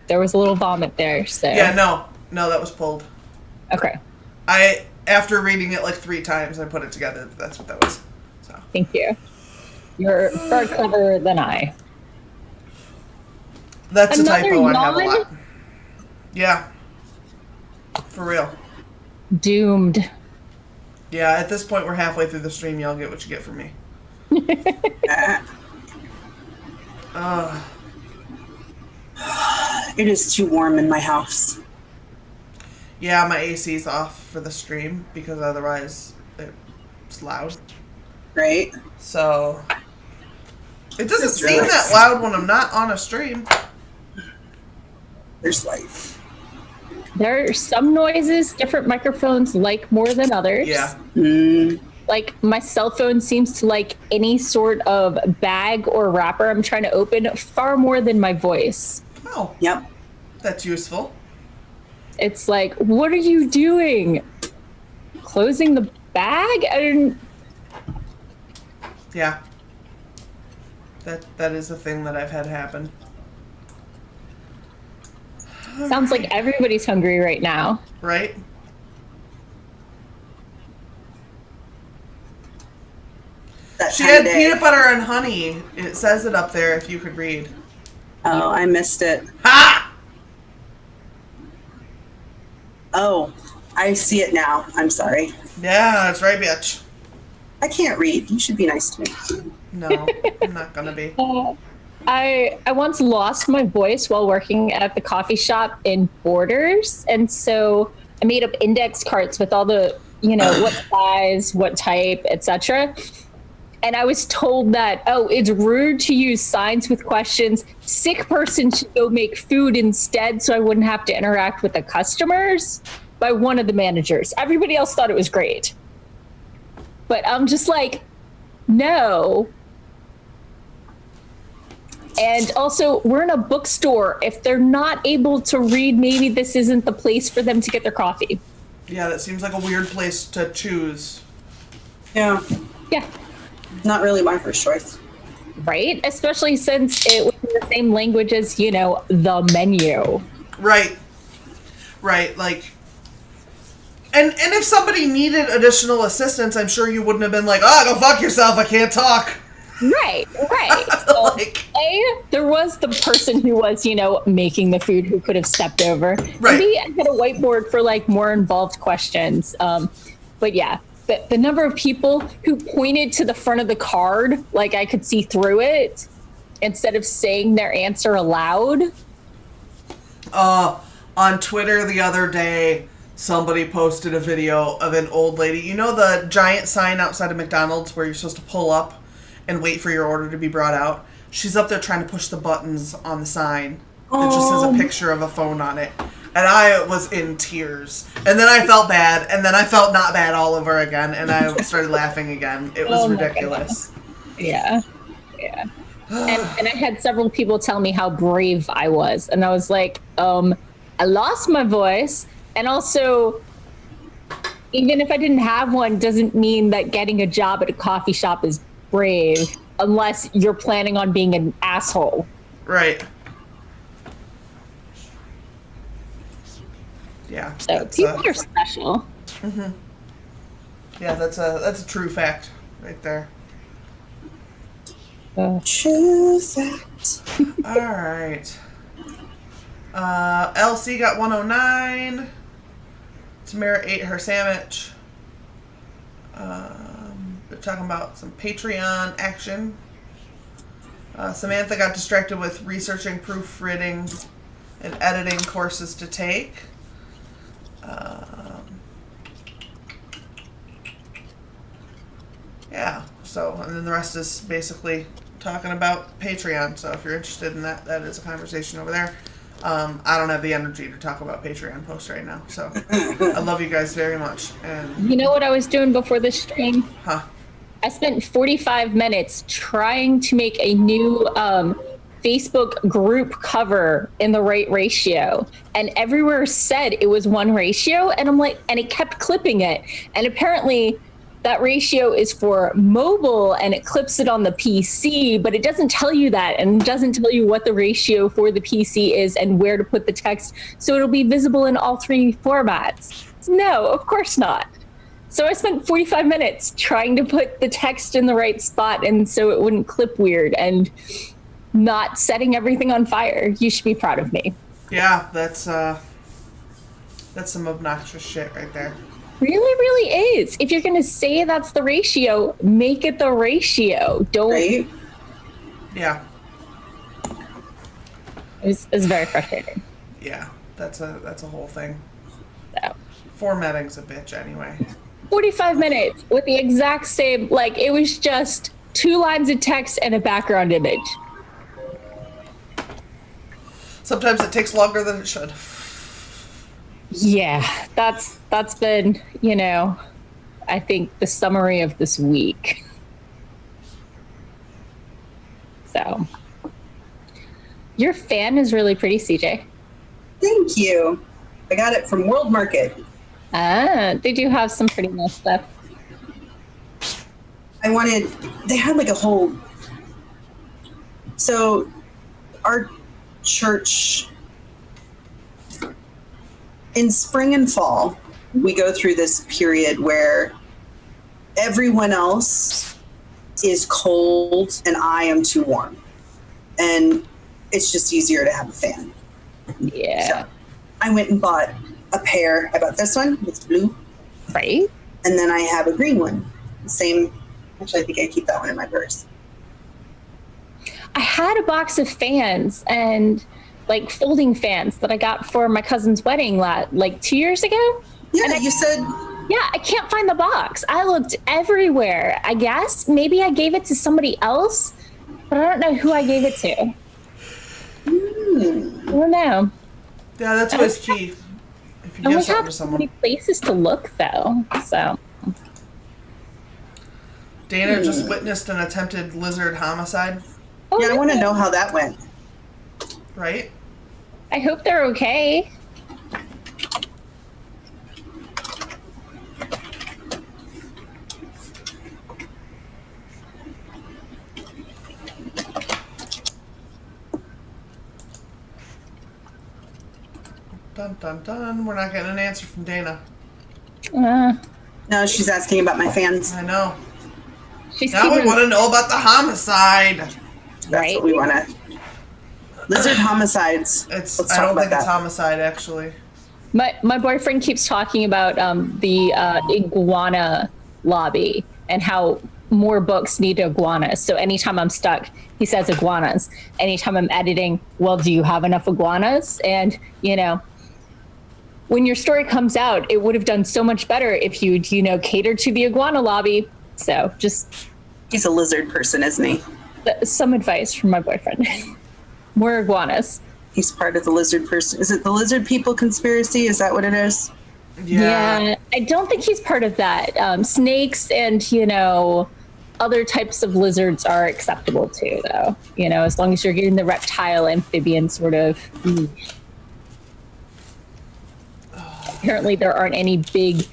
there was a little vomit there, so. Yeah, no, that was pulled. Okay. After reading it like 3 times, I put it together. That's what that was. So. Thank you. You're far cleverer than I. That's a typo I have a lot. Yeah. For real. Doomed. Yeah, at this point, we're halfway through the stream. Y'all get what you get from me. It is too warm in my house. Yeah, my AC's off for the stream because otherwise it's loud. Right? So it doesn't seem that loud when I'm not on a stream. There's life. There are some noises different microphones like more than others. Yeah. Like my cell phone seems to like any sort of bag or wrapper I'm trying to open far more than my voice. Oh. Yep. That's useful. It's like, what are you doing? Closing the bag? Yeah. That is a thing that I've had happen. Sounds like everybody's hungry right now. Right? She had peanut butter and honey. It says it up there if you could read. Oh, I missed it. Ha! Oh, I see it now. I'm sorry. Yeah, that's right, bitch. I can't read. You should be nice to me. No, I'm not gonna be. I once lost my voice while working at the coffee shop in Borders, and so I made up index cards with all the, what size, what type, etc. And I was told that, it's rude to use signs with questions. Sick person should go make food instead so I wouldn't have to interact with the customers, by one of the managers. Everybody else thought it was great. But I'm just like, no. And also, we're in a bookstore. If they're not able to read, maybe this isn't the place for them to get their coffee. Yeah, that seems like a weird place to choose. Yeah. Yeah. Not really my first choice. Right? Especially since it was in the same language as, the menu. Right. Like, and if somebody needed additional assistance, I'm sure you wouldn't have been like, go fuck yourself, I can't talk. Right. There was the person who was, making the food who could have stepped over. Right. Maybe I had a whiteboard for, more involved questions. But yeah. The number of people who pointed to the front of the card, like I could see through it, instead of saying their answer aloud. On Twitter the other day, somebody posted a video of an old lady. You know the giant sign outside of McDonald's where you're supposed to pull up and wait for your order to be brought out? She's up there trying to push the buttons on the sign. It just says a picture of a phone on it. And I was in tears. And then I felt bad. And then I felt not bad all over again. And I started laughing again. It was ridiculous. Yeah. and I had several people tell me how brave I was. And I was like, I lost my voice. And also, even if I didn't have one, doesn't mean that getting a job at a coffee shop is brave, unless you're planning on being an asshole. Right. Yeah. So people are special. Mm-hmm. Yeah, that's a true fact right there. True fact. All right. Elsie got 109. Tamara ate her sandwich. They're talking about some Patreon action. Samantha got distracted with researching, proofreading, and editing courses to take. Yeah, so, and then the rest is basically talking about Patreon. So if you're interested in that, that is a conversation over there. I don't have the energy to talk about Patreon posts right now. So I love you guys very much. And You know what I was doing before this stream? Huh? I spent 45 minutes trying to make a new Facebook group cover in the right ratio. And everywhere said it was one ratio. And I'm like, and it kept clipping it. And apparently that ratio is for mobile and it clips it on the PC, but it doesn't tell you that and doesn't tell you what the ratio for the PC is and where to put the text. So it'll be visible in all three formats. No, of course not. So I spent 45 minutes trying to put the text in the right spot and so it wouldn't clip weird and not setting everything on fire. You should be proud of me. Yeah, that's some obnoxious shit right there. Really is. If you're going to say that's the ratio, make it the ratio. Don't. Right? Yeah. It's very frustrating. Yeah, that's a whole thing. So. Formatting's a bitch anyway. 45 minutes with the exact same, like it was just 2 lines of text and a background image. Sometimes it takes longer than it should. Yeah, that's been, I think the summary of this week. So, your fan is really pretty, CJ. Thank you. I got it from World Market. They do have some pretty nice stuff. They had like a whole, so our church, in spring and fall, we go through this period where everyone else is cold and I am too warm. And it's just easier to have a fan. Yeah. So I went and bought a pair. I bought this one, it's blue. Right? And then I have a green one. Same, actually I think I keep that one in my purse. I had a box of fans and like folding fans that I got for my cousin's wedding like 2 years ago. Yeah, you said. Yeah, I can't find the box. I looked everywhere. I guess maybe I gave it to somebody else, but I don't know who I gave it to. I don't know. Yeah, that's always key. If you And give we something have to so someone. many places to look though. So Dana just witnessed an attempted lizard homicide, Yeah, I want to know how that went. right? I hope they're okay. Dun dun dun. We're not getting an answer from Dana. No, she's asking about my fans. I know. She's Now we keeping want to know about the homicide. That's right. what we want to. Lizard homicides. It's. Let's I talk don't about think it's that. homicide actually. My boyfriend keeps talking about the iguana lobby and how more books need iguanas. So anytime I'm stuck, he says iguanas. Anytime I'm editing, well, do you have enough iguanas? And when your story comes out, it would have done so much better if you'd catered to the iguana lobby. So just He's a lizard person, isn't he? some advice from my boyfriend. More iguanas. He's part of the lizard person. Is it the lizard people conspiracy? Is that what it is? Yeah. I don't think he's part of that. Snakes and other types of lizards are acceptable too, though. You know, as long as you're getting the reptile amphibian sort of niche. Apparently, there aren't any big,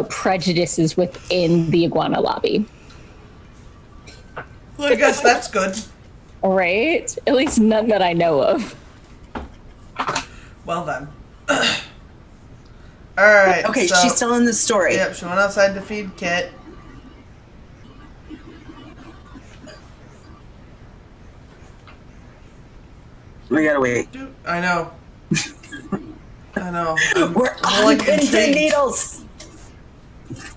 prejudices within the iguana lobby. Well, I guess that's good. Right? At least none that I know of. Well then. All right. Okay, so, she's telling the story. Yep, she went outside to feed Kit. We gotta wait. I know. I know. We're I'm, on like, pins and intrigued. needles.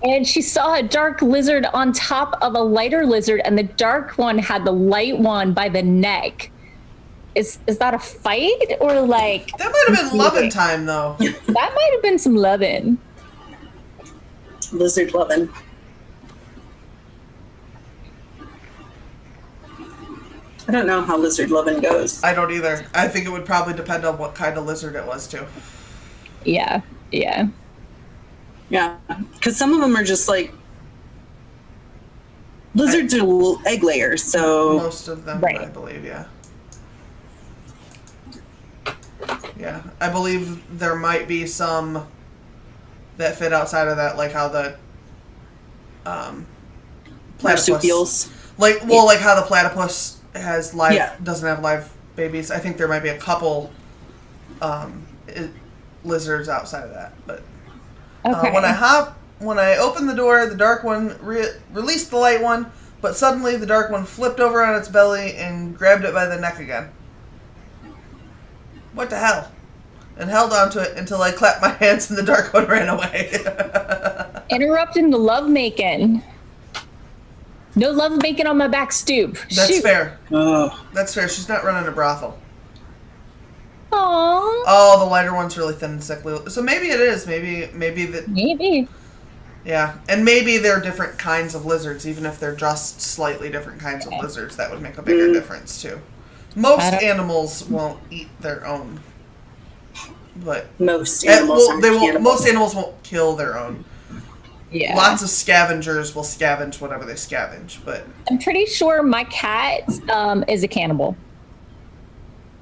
And she saw a dark lizard on top of a lighter lizard, and the dark one had the light one by the neck. Is that a fight or like? That might have been loving time, though. That might have been some lovin'. Lizard loving. I don't know how lizard loving goes. I don't either. I think it would probably depend on what kind of lizard it was, too. Yeah. Yeah, because some of them are just like lizards are little egg layers, so Most of them, Right. I believe, yeah. Yeah, I believe there might be some that fit outside of that, like how the platypus, marsupials. like how the platypus has doesn't have live babies. I think there might be a couple lizards outside of that, but Okay. when I opened the door, the dark one released the light one, but suddenly the dark one flipped over on its belly and grabbed it by the neck again. What the hell? And held onto it until I clapped my hands and the dark one ran away. Interrupting the love making. No love making on my back stoop. That's Shoot. fair. Oh, That's fair. She's not running a brothel. Aww. Oh, the lighter one's really thin and sickly. So maybe it is. Maybe that. Maybe. Yeah, and maybe they're different kinds of lizards, even if they're just slightly different kinds of lizards. That would make a bigger difference too. Most animals won't eat their own, but most animals aren't cannibals. Most animals won't kill their own. Yeah. Lots of scavengers will scavenge whatever they scavenge, but I'm pretty sure my cat is a cannibal.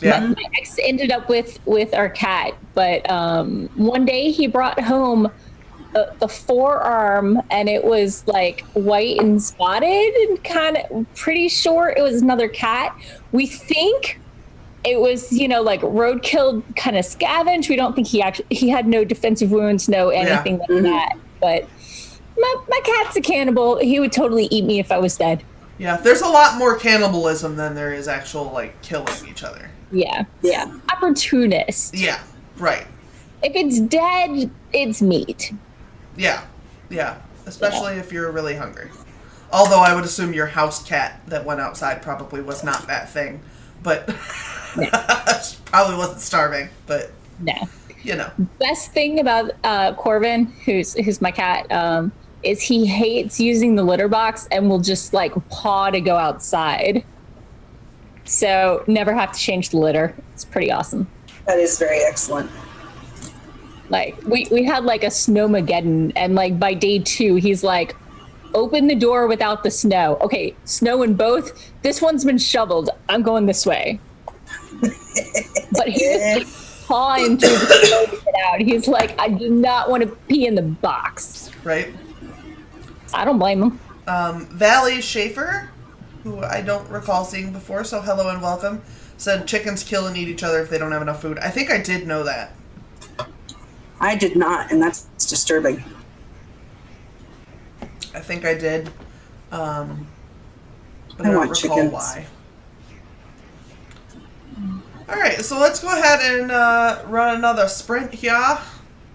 yeah, My ex ended up with our cat, but one day he brought home the forearm, and it was like white and spotted, and kind of pretty sure it was another cat. We think it was like roadkill kind of scavenge. We don't think he had no defensive wounds, no anything like that. But my cat's a cannibal. He would totally eat me if I was dead. yeah. There's a lot more cannibalism than there is actual like killing each other. Yeah. Yeah. Opportunist. Yeah, right. If it's dead, it's meat. Yeah, especially if you're really hungry. Although I would assume your house cat that went outside probably was not that thing, but she probably wasn't starving. But No. Best thing about Corbin, who's my cat, is he hates using the litter box and will just like paw to go outside. So never have to change the litter. It's pretty awesome. That is very excellent. Like we had like a snowmageddon, and like by day 2 he's like, open the door without the snow. Okay, snow in both. This one's been shoveled. I'm going this way. But he was like pawing through the snow to get out. He's like, I do not want to pee in the box. right, I don't blame him. Valley Schaefer, who I don't recall seeing before, so hello and welcome, said chickens kill and eat each other if they don't have enough food. I think I did know that. I did not, and that's disturbing. I think I did, but I don't want recall chickens. why. All right, so let's go ahead and run another sprint here.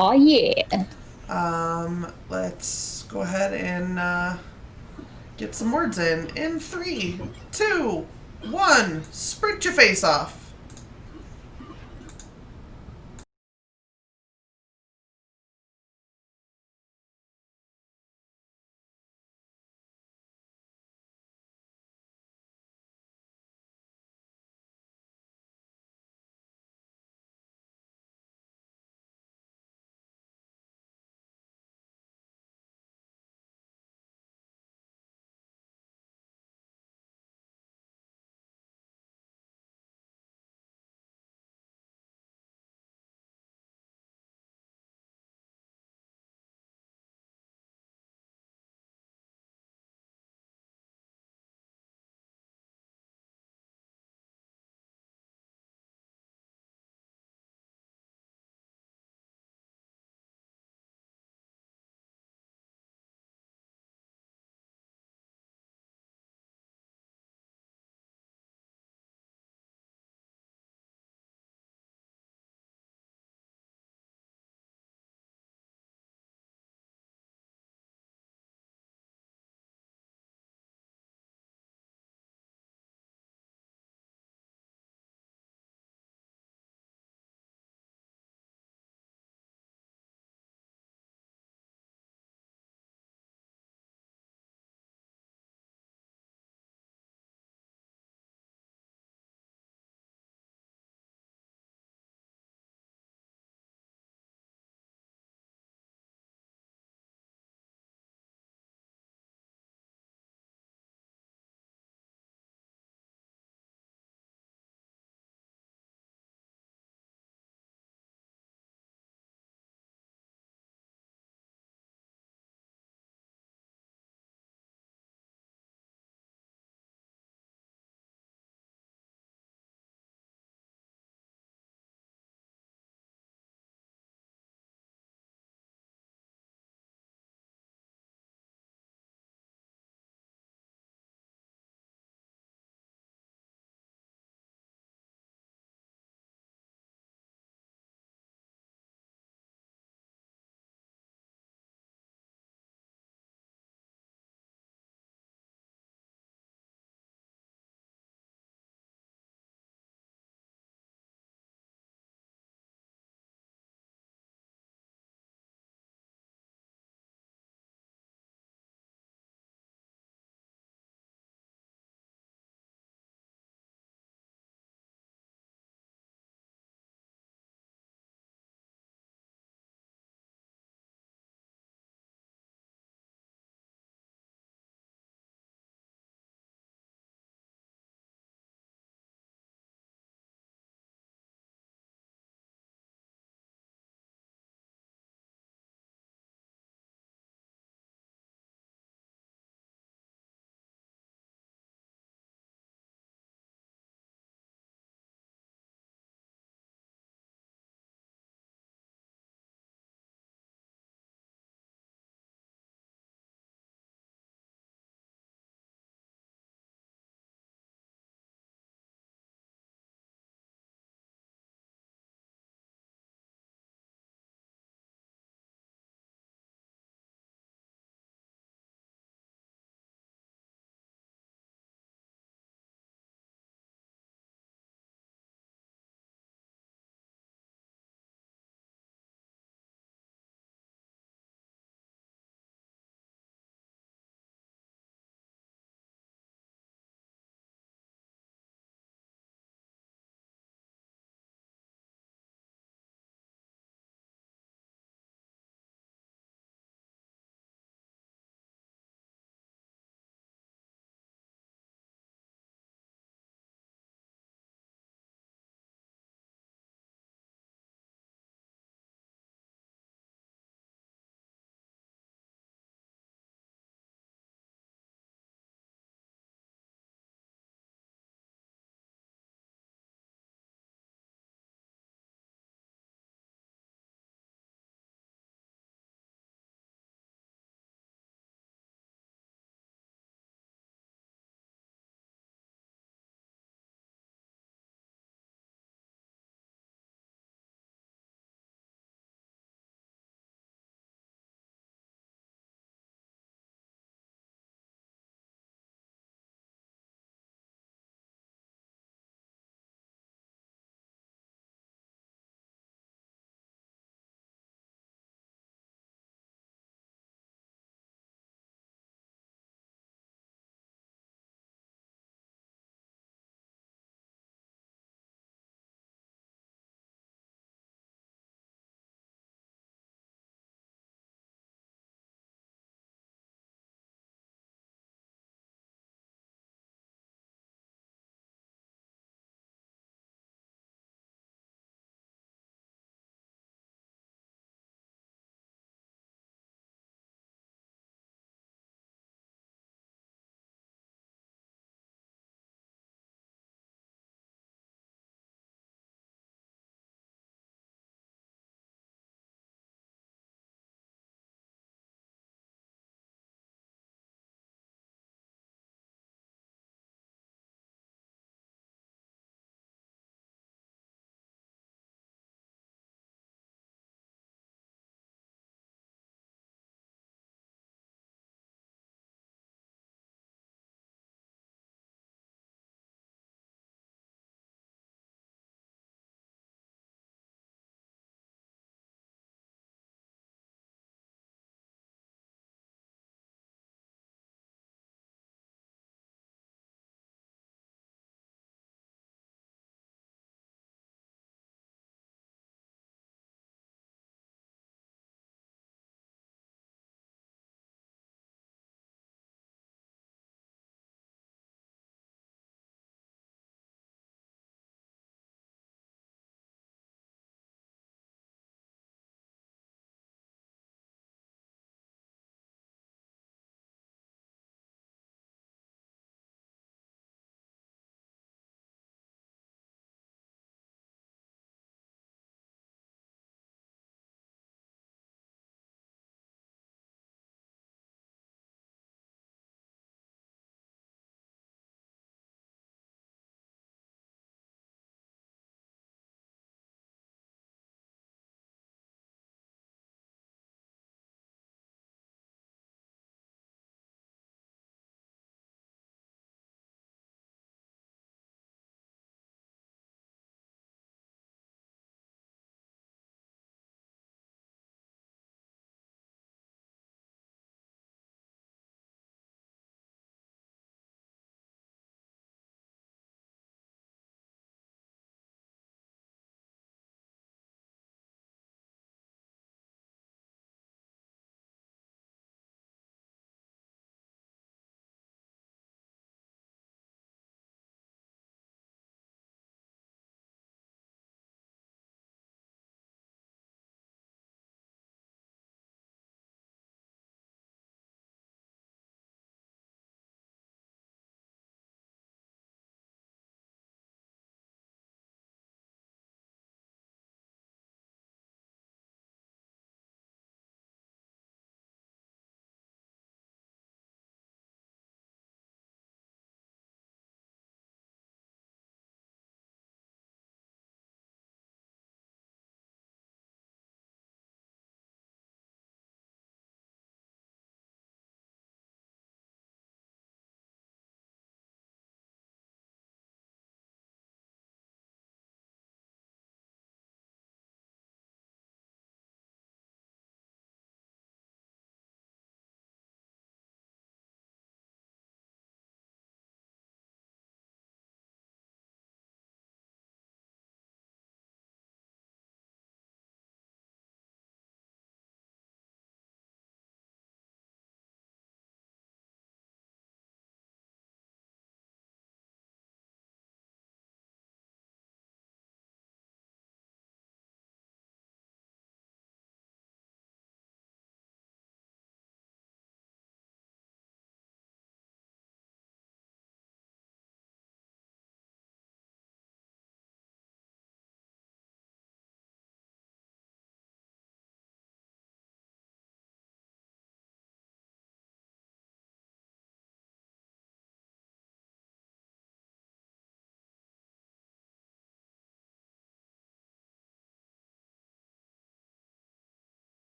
Oh yeah. Let's go ahead and get some words in. In 3, 2, 1, sprint your face off.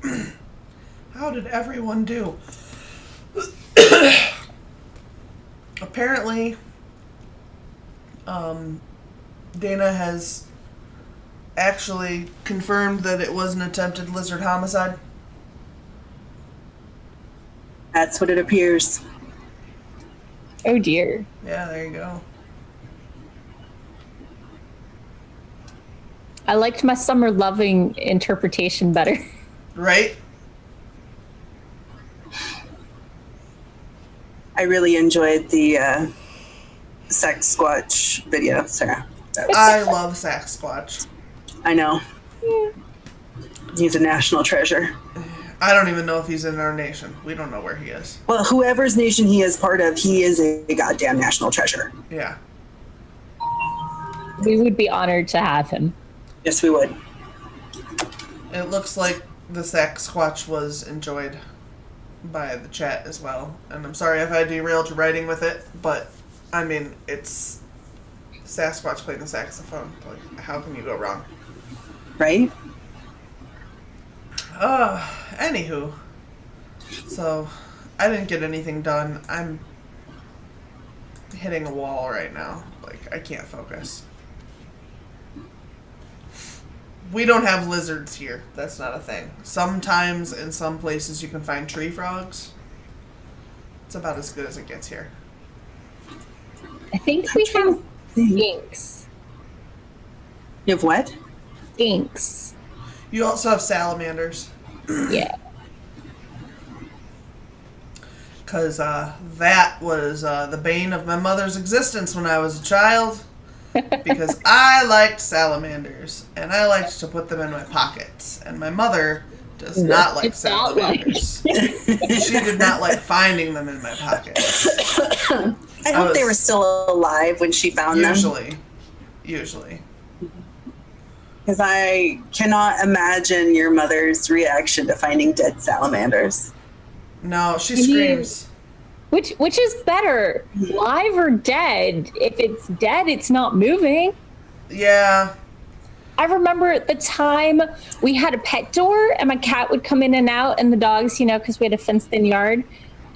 right. How did everyone do? Apparently, Dana has actually confirmed that it was an attempted lizard homicide. That's what it appears. Oh dear. Yeah, there you go. I liked my summer loving interpretation better. Right? I really enjoyed the sex squatch video, Sarah. I love Sasquatch. I know. He's a national treasure. I don't even know if he's in our nation. We don't know where he is. Well, whoever's nation he is part of, he is a goddamn national treasure. Yeah. We would be honored to have him. Yes, we would. It looks like the Sasquatch was enjoyed by the chat as well. And I'm sorry if I derailed your writing with it, but, I mean, it's Sasquatch playing the saxophone. Like, how can you go wrong? Right? Anywho. So, I didn't get anything done. I'm hitting a wall right now. Like, I can't focus. We don't have lizards here. That's not a thing. Sometimes in some places you can find tree frogs. It's about as good as it gets here. I think we have skinks. You have what? Skinks. You also have salamanders. Yeah. Because that was the bane of my mother's existence when I was a child. Because I liked salamanders. And I liked to put them in my pockets. And my mother does not like salamanders. She did not like finding them in my pockets. I hope they were still alive when she found them. Usually. Because I cannot imagine your mother's reaction to finding dead salamanders. No, she screams. Which is better, live or dead? If it's dead, it's not moving. Yeah. I remember at the time we had a pet door and my cat would come in and out and the dogs, because we had a fenced-in yard.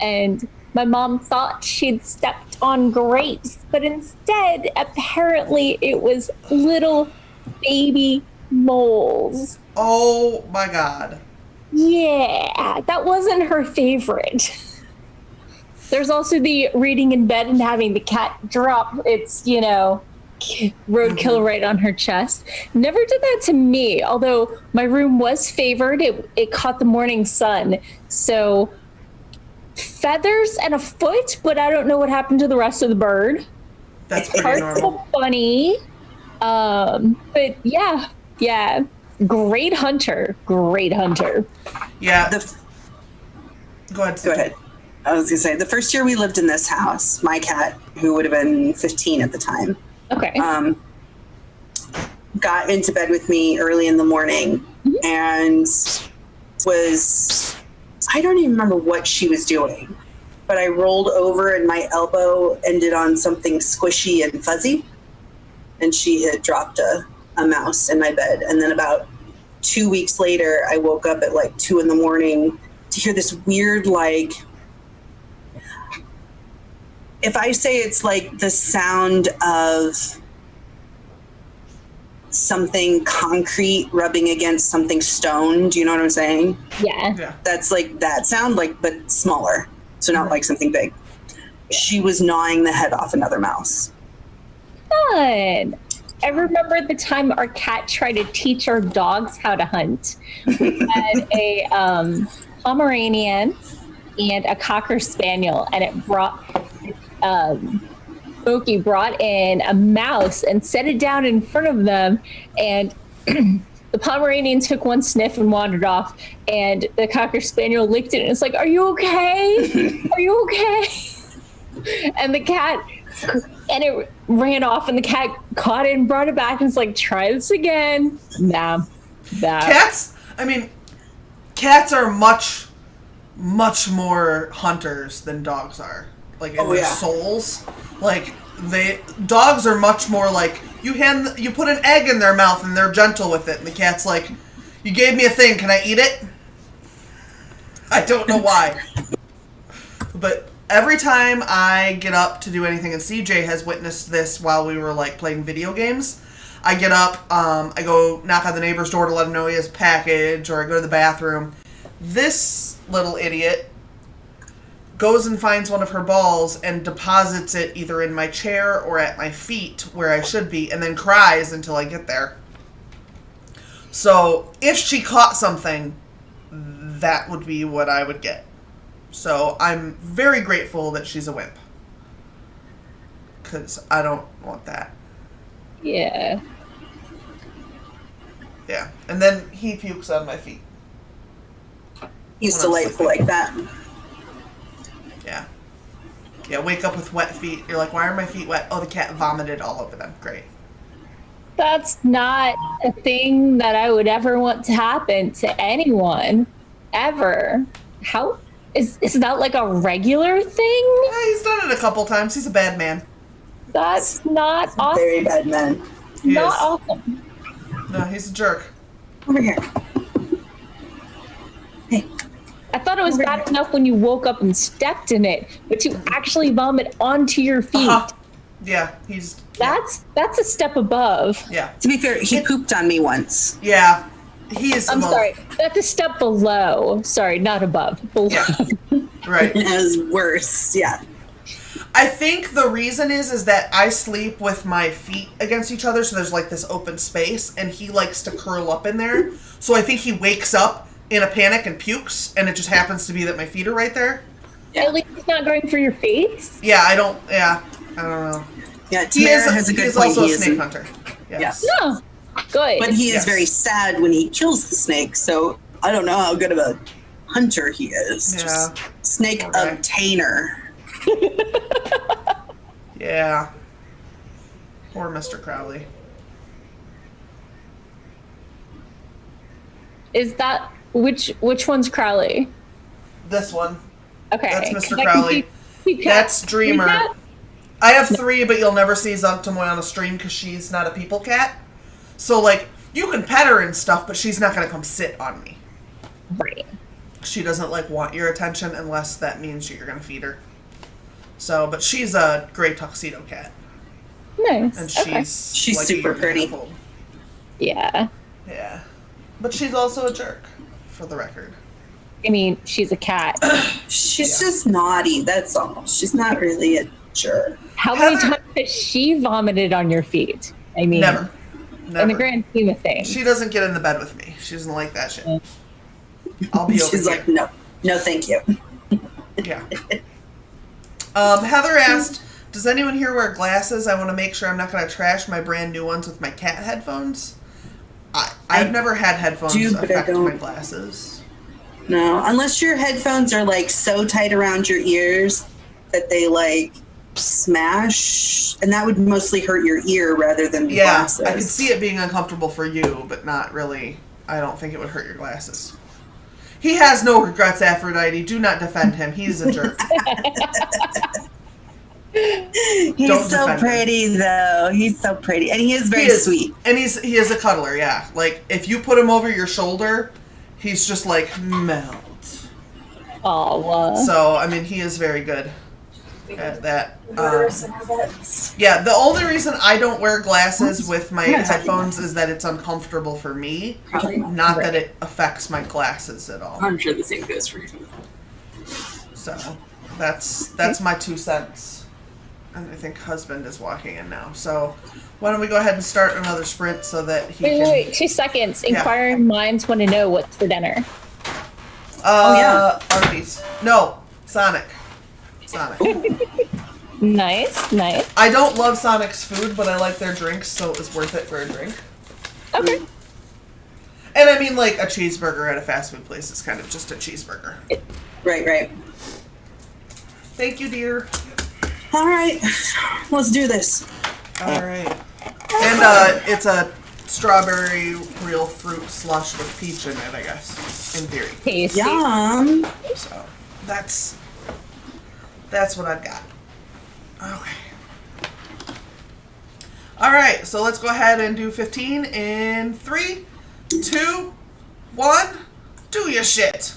And my mom thought she'd stepped on grapes, but instead, apparently, it was little baby moles. Oh my God. Yeah, that wasn't her favorite. There's also the reading in bed and having the cat drop its, roadkill right on her chest. Never did that to me, although my room was favored. It caught the morning sun. So feathers and a foot, but I don't know what happened to the rest of the bird. That's pretty Parts normal. funny. But yeah. Great hunter. Yeah. Go ahead. Go ahead. I was going to say, the first year we lived in this house, my cat, who would have been 15 at the time, Okay. got into bed with me early in the morning and I don't even remember what she was doing, but I rolled over and my elbow ended on something squishy and fuzzy, and she had dropped a mouse in my bed. And then about 2 weeks later, I woke up at like 2 a.m. to hear this weird, if I say it's like the sound of something concrete rubbing against something stone, do you know what I'm saying? Yeah. That's like that sound, but smaller. So not like something big. She was gnawing the head off another mouse. Fun. I remember the time our cat tried to teach our dogs how to hunt. We had a Pomeranian and a Cocker Spaniel, and it brought Smokey brought in a mouse and set it down in front of them, and the Pomeranian took one sniff and wandered off, and the Cocker Spaniel licked it and it's like, "Are you okay? Are you okay?" And the cat, and it ran off, and the cat caught it and brought it back and it's like, "Try this again." Nah. Cats are much more hunters than dogs are. Like in their souls. Like dogs are much more like you put an egg in their mouth and they're gentle with it, and the cat's like, "You gave me a thing, can I eat it?" I don't know why. But every time I get up to do anything, and CJ has witnessed this while we were like playing video games, I get up, I go knock on the neighbor's door to let him know he has a package, or I go to the bathroom. This little idiot goes and finds one of her balls and deposits it either in my chair or at my feet where I should be, and then cries until I get there. So if she caught something, that would be what I would get. So I'm very grateful that she's a wimp, because I don't want that. Yeah. Yeah. And then he pukes on my feet. He's When I'm delightful sleeping. like that. Yeah. Yeah, wake up with wet feet. You're like, why are my feet wet? Oh, the cat vomited all over them. Great. That's not a thing that I would ever want to happen to anyone, ever. How is that like a regular thing? Yeah, he's done it a couple times. He's a bad man. That's not awesome. Very bad man. He Not is. awesome. No, he's a jerk. Over here. Hey. I thought it was bad enough when you woke up and stepped in it, but you actually vomit onto your feet. Uh-huh. Yeah, he's... That's a step above. Yeah. To be fair, he pooped on me once. Yeah. He is... I'm well, sorry. That's a step below. Sorry, not above. Below. Yeah. Right. It was worse. Yeah. I think the reason is that I sleep with my feet against each other, so there's like this open space, and he likes to curl up in there. So I think he wakes up in a panic and pukes, and it just happens to be that my feet are right there. Yeah. At least it's not going for your face. Yeah, I don't know. Yeah, He Tamara is, has a he good is point. also He a snake isn't. hunter. Yes. No. Good. But he is Yes. very sad when he kills the snake, so I don't know how good of a hunter he is. Yeah. Just snake Okay. obtainer. Yeah. Poor Mr. Crowley. Is that which one's Crowley? This one. Okay. That's Mr. 'Cause I can Crowley. see cat- That's Dreamer. cat? I have 3, but you'll never see Zugtamoy on a stream because she's not a people cat. So, like, you can pet her and stuff, but she's not going to come sit on me. Right. She doesn't, like, want your attention unless that means you're going to feed her. So, but she's a gray tuxedo cat. Nice. And Okay. she's like, a super year and a pretty. half old. Yeah. Yeah. But she's also a jerk, for the record. I mean, she's a cat. She's just naughty, that's all. She's not really a jerk. How many Heather- times has she vomited on your feet? I mean, Never. in the grand scheme of things. She doesn't get in the bed with me. She doesn't like that shit. I'll be over She's here. like, no, thank you. Yeah. Heather asked, does anyone here wear glasses? I want to make sure I'm not going to trash my brand new ones with my cat headphones. I've never had headphones do, but I affect my don't. glasses. No, unless your headphones are like so tight around your ears that they like smash, and that would mostly hurt your ear rather than the Yeah, glasses. I could see it being uncomfortable for you, but not really. I don't think it would hurt your glasses. He has no regrets, Aphrodite. Do not defend him. He's a jerk. He's Don't so defend him. pretty, though. He's so pretty, and he is very He is sweet. And he is a cuddler, yeah. Like, if you put him over your shoulder, he's just like, melt. Oh, So, I mean, he is very good at that. Yeah, the only reason I don't wear glasses with my headphones is that it's uncomfortable for me, not that it affects my glasses at all. I'm sure the same goes for you. So, that's my 2 cents. And I think husband is walking in now. So, why don't we go ahead and start another sprint so that he can... wait, 2 seconds. Inquiring minds want to know what's for dinner. Arby's. No, Sonic. Nice. I don't love Sonic's food, but I like their drinks, so it was worth it for a drink. Okay. Mm-hmm. And I mean, like, a cheeseburger at a fast food place is kind of just a cheeseburger. Right. Thank you, dear. All right, let's do this. All right. And it's a strawberry real fruit slush with peach in it, I guess, in theory. Tasty. Yum. So that's what I've got. Okay. All right, so let's go ahead and do 15 in 3, 2, 1. Do your shit.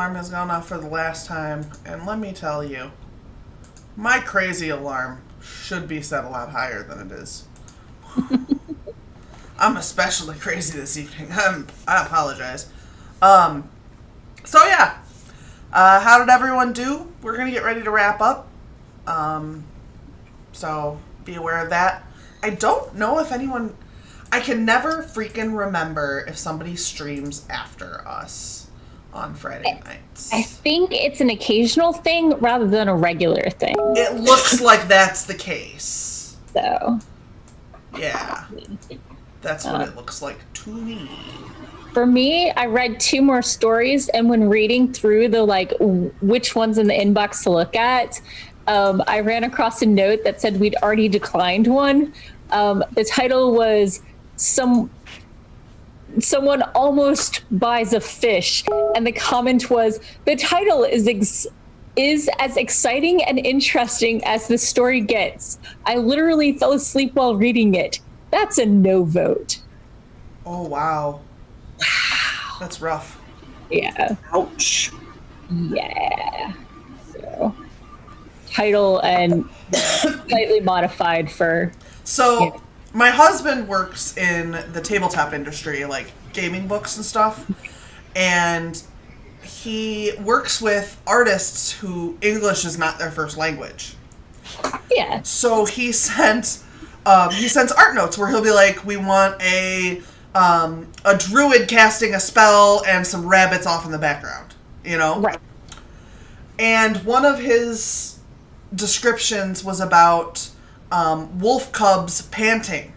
alarm has gone off for the last time, and let me tell you, my crazy alarm should be set a lot higher than it is. I'm especially crazy this evening. I apologize. So yeah, how did everyone do? We're gonna get ready to wrap up. So be aware of that. I don't know if anyone. I can never freaking remember if somebody streams after us on Friday nights. I think it's an occasional thing rather than a regular thing. It looks like that's the case. So. Yeah. That's what it looks like to me. For me, I read 2 more stories, and when reading through the which ones in the inbox to look at, I ran across a note that said we'd already declined one. The title was Someone Almost Buys a Fish, and the comment was, the title is as exciting and interesting as the story gets. I literally fell asleep while reading it. That's a no vote. Oh, wow. That's rough. Yeah. Ouch. Yeah. So, title and slightly modified for... So, my husband works in the tabletop industry, like gaming books and stuff. And he works with artists who English is not their first language. Yeah. So he sends art notes where he'll be like, we want a druid casting a spell and some rabbits off in the background, you know? Right. And one of his descriptions was about wolf cubs panting.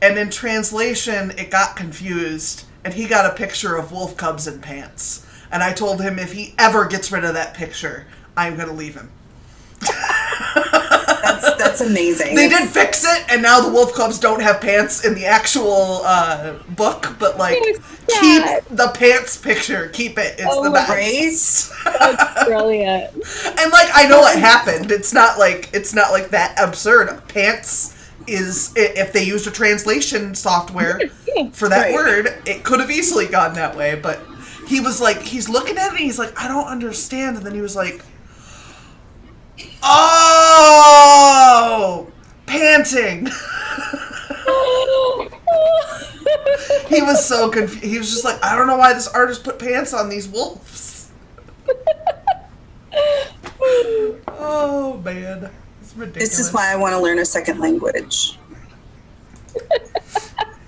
And in translation, it got confused, and he got a picture of wolf cubs in pants. And I told him if he ever gets rid of that picture, I'm going to leave him. That's amazing. They did fix it, and now the wolf cubs don't have pants in the actual book, but keep the pants picture. Keep it. It's the best. Right? That's brilliant. And I know it happened. It's not like that absurd. Pants is, if they used a translation software for that word, it could have easily gone that way. But he was he's looking at it, and he's like, I don't understand. And then he was like, oh, panting. He was so confused. He was just like, I don't know why this artist put pants on these wolves. Oh, man. It's ridiculous. This is why I want to learn a second language.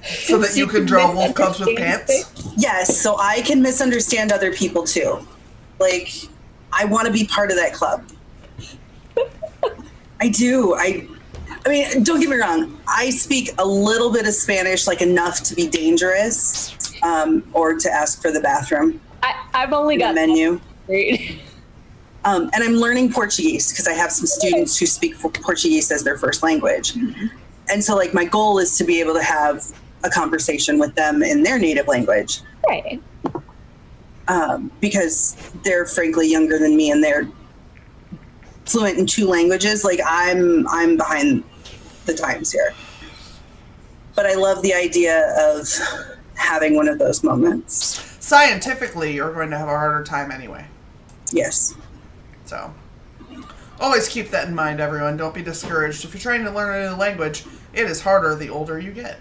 So that you can draw wolf cubs with pants? Yes, so I can misunderstand other people too. I want to be part of that club. I do. I mean, don't get me wrong. I speak a little bit of Spanish, enough to be dangerous, or to ask for the bathroom. I've only got menu. And I'm learning Portuguese because I have some students who speak Portuguese as their first language. Mm-hmm. And so, my goal is to be able to have a conversation with them in their native language. Right. Because they're frankly younger than me, and they're fluent in 2 languages. I'm behind the times here. But I love the idea of having one of those moments. Scientifically, you're going to have a harder time anyway. Yes. So, always keep that in mind, everyone. Don't be discouraged. If you're trying to learn a new language, it is harder the older you get.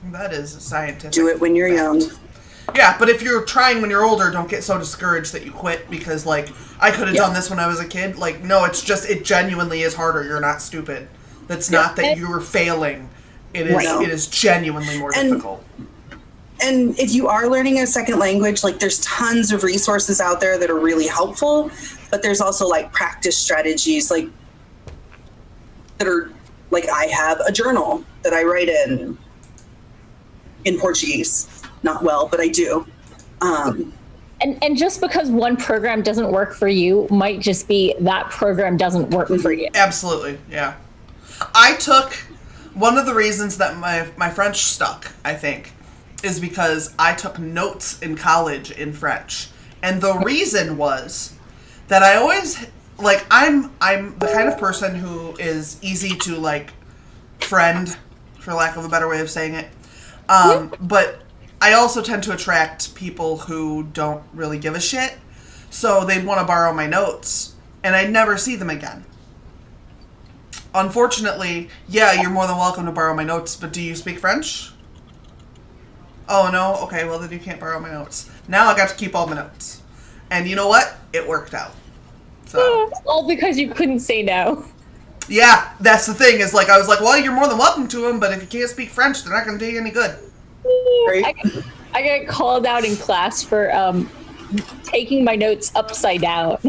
That is scientific. Do it when you're young. Yeah, but if you're trying when you're older, don't get so discouraged that you quit because, I could have done this when I was a kid. No, it genuinely is harder. You're not stupid. That's not that you're failing. It is It is genuinely more difficult. And if you are learning a second language, there's tons of resources out there that are really helpful, but there's also practice strategies that are I have a journal that I write in Portuguese. Not well, but I do. And just because one program doesn't work for you might just be that program doesn't work for you. Absolutely, yeah. I took one of the reasons that my French stuck, I think, is because I took notes in college in French. And the reason was that I always I'm the kind of person who is easy to friend, for lack of a better way of saying it. But I also tend to attract people who don't really give a shit, so they'd want to borrow my notes, and I'd never see them again. Unfortunately, yeah, you're more than welcome to borrow my notes, but do you speak French? Oh, no? Okay, well, then you can't borrow my notes. Now I got to keep all my notes. And you know what? It worked out. So, all because you couldn't say no. yeah, that's the thing, is like, I was like, well, you're more than welcome to them, but if you can't speak French, they're not going to do you any good. Right? I got called out in class for taking my notes upside down.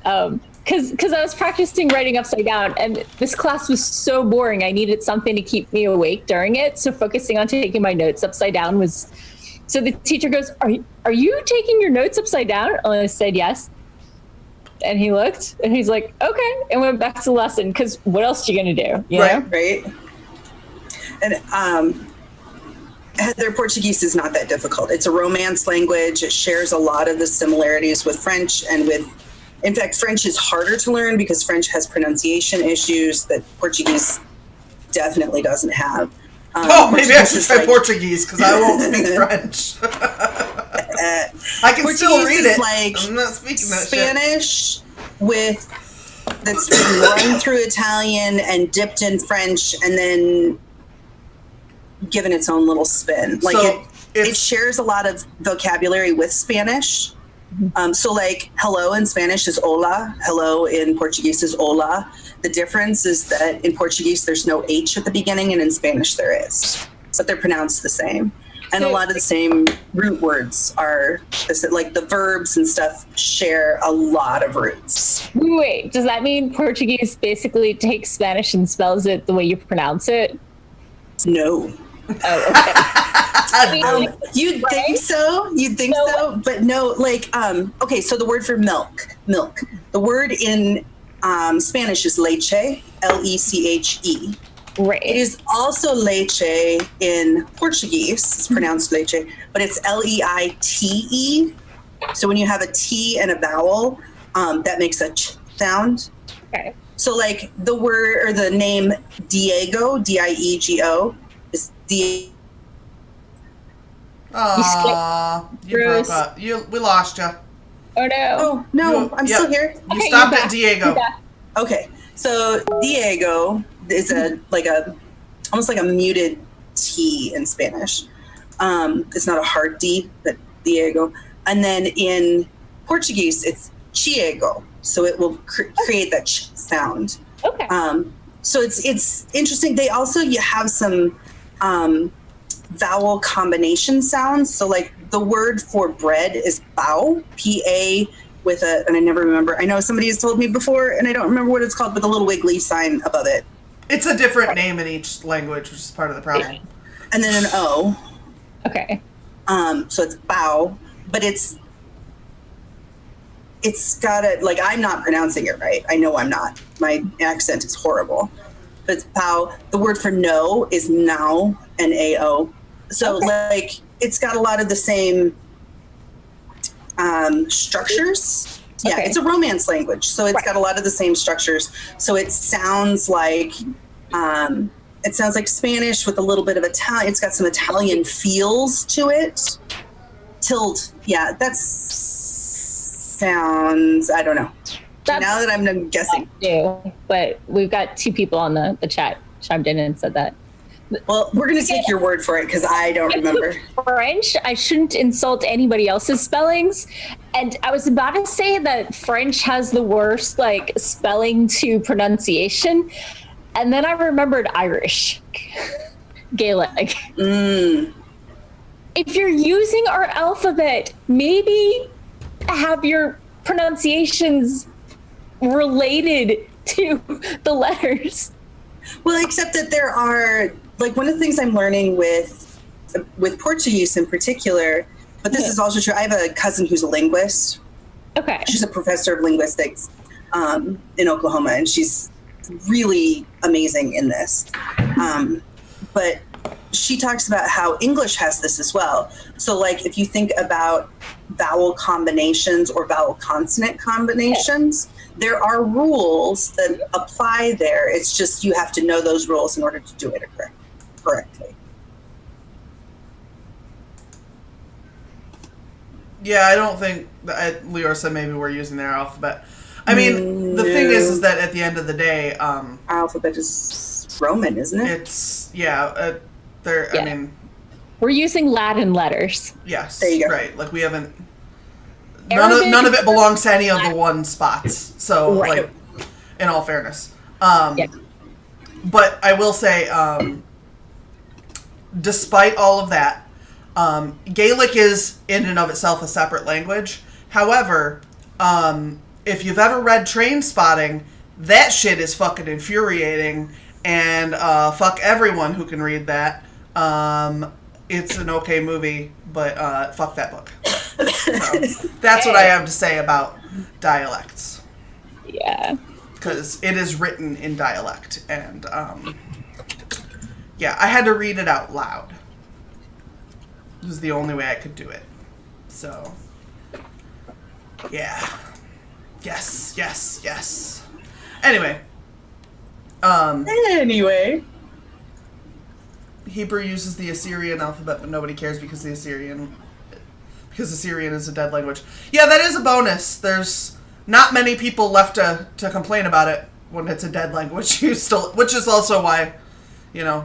Because I was practicing writing upside down, and this class was so boring. I needed something to keep me awake during it. So focusing on taking my notes upside down was. So the teacher goes, "Are you taking your notes upside down?" And I said yes. And he looked, and he's like, "Okay," and went back to the lesson. Because what else are you gonna do? You know? Right. And their Portuguese is not that difficult. It's a Romance language. It shares a lot of the similarities with French and with. In fact, French is harder to learn because French has pronunciation issues that Portuguese definitely doesn't have. Maybe I should try Portuguese because I won't speak French. I can Portuguese still read it. Like I'm not speaking that Spanish that's been run through Italian and dipped in French and then given its own little spin. Like So it shares a lot of vocabulary with Spanish. So like hello in Spanish is hola, hello in Portuguese is hola. The difference is that in Portuguese there's no H at the beginning and in Spanish there is. But they're pronounced the same. And a lot of the same root words are, like the verbs and stuff share a lot of roots. Wait, does that mean Portuguese basically takes Spanish and spells it the way you pronounce it? No. Oh, okay. You'd think so. You'd think so, but no. Like, okay. So the word for milk. The word in Spanish is leche, Leche. Right. It is also leche in Portuguese. It's pronounced leche, but it's Leite. So when you have a T and a vowel, that makes a ch sound. Okay. So like the word or the name Diego, Diego, is Diego. Aww, you broke up. We lost you. Oh no. Oh no, I'm still here. You stopped at Diego. Okay, so Diego is almost like a muted T in Spanish. It's not a hard D, but Diego. And then in Portuguese, it's Chiego, so it will create that ch sound. Okay. So it's interesting. They also you have some vowel combination sounds. So like the word for bread is pão, P-A with and I never remember. I know somebody has told me before and I don't remember what it's called, but the little wiggly sign above it. It's a different name in each language, which is part of the problem. And then an O. Okay. So it's pão, but it's got a, like, I'm not pronouncing it right. I know I'm not. My accent is horrible. But it's pão. The word for no is now, N-A-O. So, like, it's got a lot of the same structures. Yeah, it's a Romance language. So it's got a lot of the same structures. So it sounds like Spanish with a little bit of Italian. It's got some Italian feels to it. Yeah, that sounds, I don't know. Now that I'm guessing. But we've got two people on the chat chimed in and said that. Well, we're going to take your word for it because I don't remember. French, I shouldn't insult anybody else's spellings. And I was about to say that French has the worst, like, spelling to pronunciation. And then I remembered Irish, Gaelic. If you're using our alphabet, maybe have your pronunciations related to the letters. Well, except that there are, like, one of the things I'm learning with Portuguese in particular, but this is also true. I have a cousin who's a linguist. Okay. She's a professor of linguistics in Oklahoma, and she's really amazing in this. But she talks about how English has this as well. So, like, if you think about vowel combinations or vowel consonant combinations, there are rules that apply there. It's just you have to know those rules in order to do it correctly. Yeah, I don't think Leora said maybe we're using their alphabet. I mean, the thing is that at the end of the day, Our alphabet is Roman, isn't it? it's Yeah. I mean, We're using Latin letters. yes, There you go. right. Like we haven't. Arabic- None of it belongs to any of the one spots. So, Right. like, in all fairness, Yeah. but I will say, despite all of that, Gaelic is in and of itself a separate language. However, if you've ever read Train Spotting, that shit is fucking infuriating, and fuck everyone who can read that. It's an okay movie, but fuck that book. So, that's what I have to say about dialects. Yeah. Because it is written in dialect, and yeah, I had to read it out loud. It was the only way I could do it. So, yeah. Yes. Anyway. Anyway. Hebrew uses the Assyrian alphabet, but nobody cares because Assyrian is a dead language. Yeah, that is a bonus. There's not many people left to complain about it when it's a dead language. Which is also why,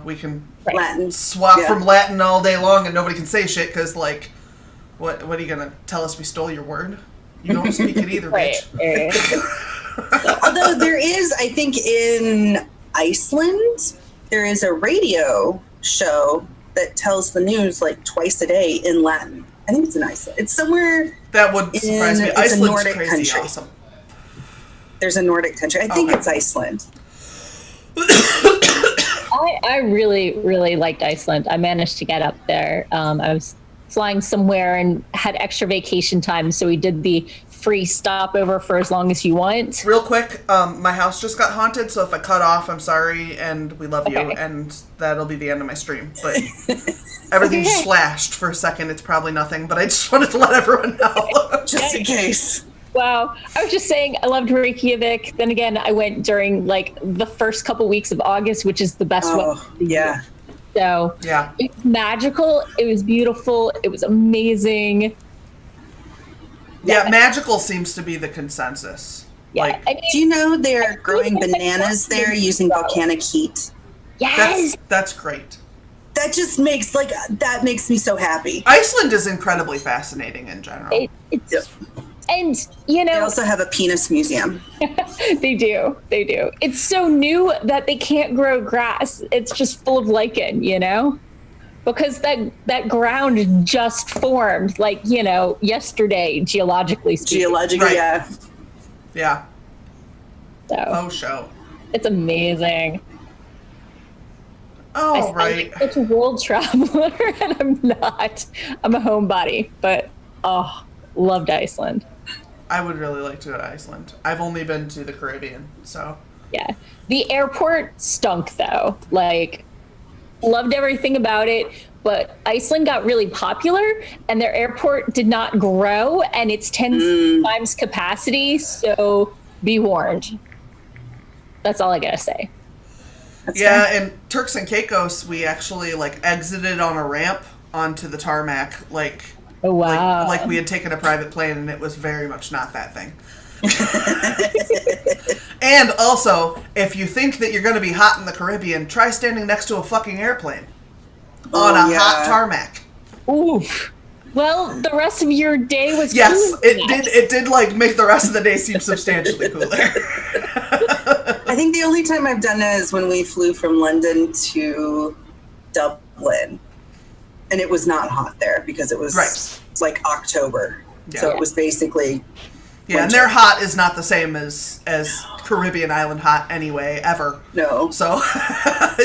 we can Latin. swap from Latin all day long and nobody can say shit because, like, what are you gonna tell us we stole your word? You don't speak it either, Right. bitch. Although there is, I think in Iceland, there is a radio show that tells the news like twice a day in Latin. I think it's in Iceland. It's somewhere. That would surprise me. It's a Iceland's Nordic crazy country. awesome. There's a Nordic country. I think Okay. it's Iceland. I really, really liked Iceland. I managed to get up there. I was flying somewhere and had extra vacation time, so we did the free stopover for as long as you want. Real quick, my house just got haunted, so if I cut off, I'm sorry, and we love you, Okay. and that'll be the end of my stream. But everything just flashed for a second. It's probably nothing, but I just wanted to let everyone know. Just in case. Wow. I was just saying I loved Reykjavik. Then again, I went during like the first couple weeks of August, which is the best Oh, weather. yeah. So Yeah. it was magical. It was beautiful. It was amazing. Yeah, magical seems to be the consensus. Yeah. Like, I mean, Do you know they're growing bananas there using volcanic heat? yes. that's great. That just makes that makes me so happy. Iceland is incredibly fascinating in general. It's Yep. and They also have a penis museum. They do. It's so new that they can't grow grass. It's just full of lichen, because that ground just formed, like, yesterday, geologically speaking. Geologically, Right. yeah. Yeah. So Show. it's amazing. Oh, I'm right. like such a world traveler, and I'm not. I'm a homebody, but loved Iceland. I would really like to go to Iceland. I've only been to the Caribbean, so. Yeah. The airport stunk though. Like, loved everything about it, but Iceland got really popular and their airport did not grow and it's 10 times capacity, so be warned. That's all I gotta say. Yeah, in Turks and Caicos, we actually, like, exited on a ramp onto the tarmac, like... Oh, wow. Like we had taken a private plane, and it was very much not that thing. And also, if you think that you're going to be hot in the Caribbean, try standing next to a fucking airplane on a hot tarmac. Oof. Well, the rest of your day was Yes, cool. it did like make the rest of the day seem substantially cooler. I think the only time I've done that is when we flew from London to Dublin. And it was not hot there because it was like October. Yeah. So it was basically Yeah, and their hot is not the same as Caribbean island hot anyway, ever. no. So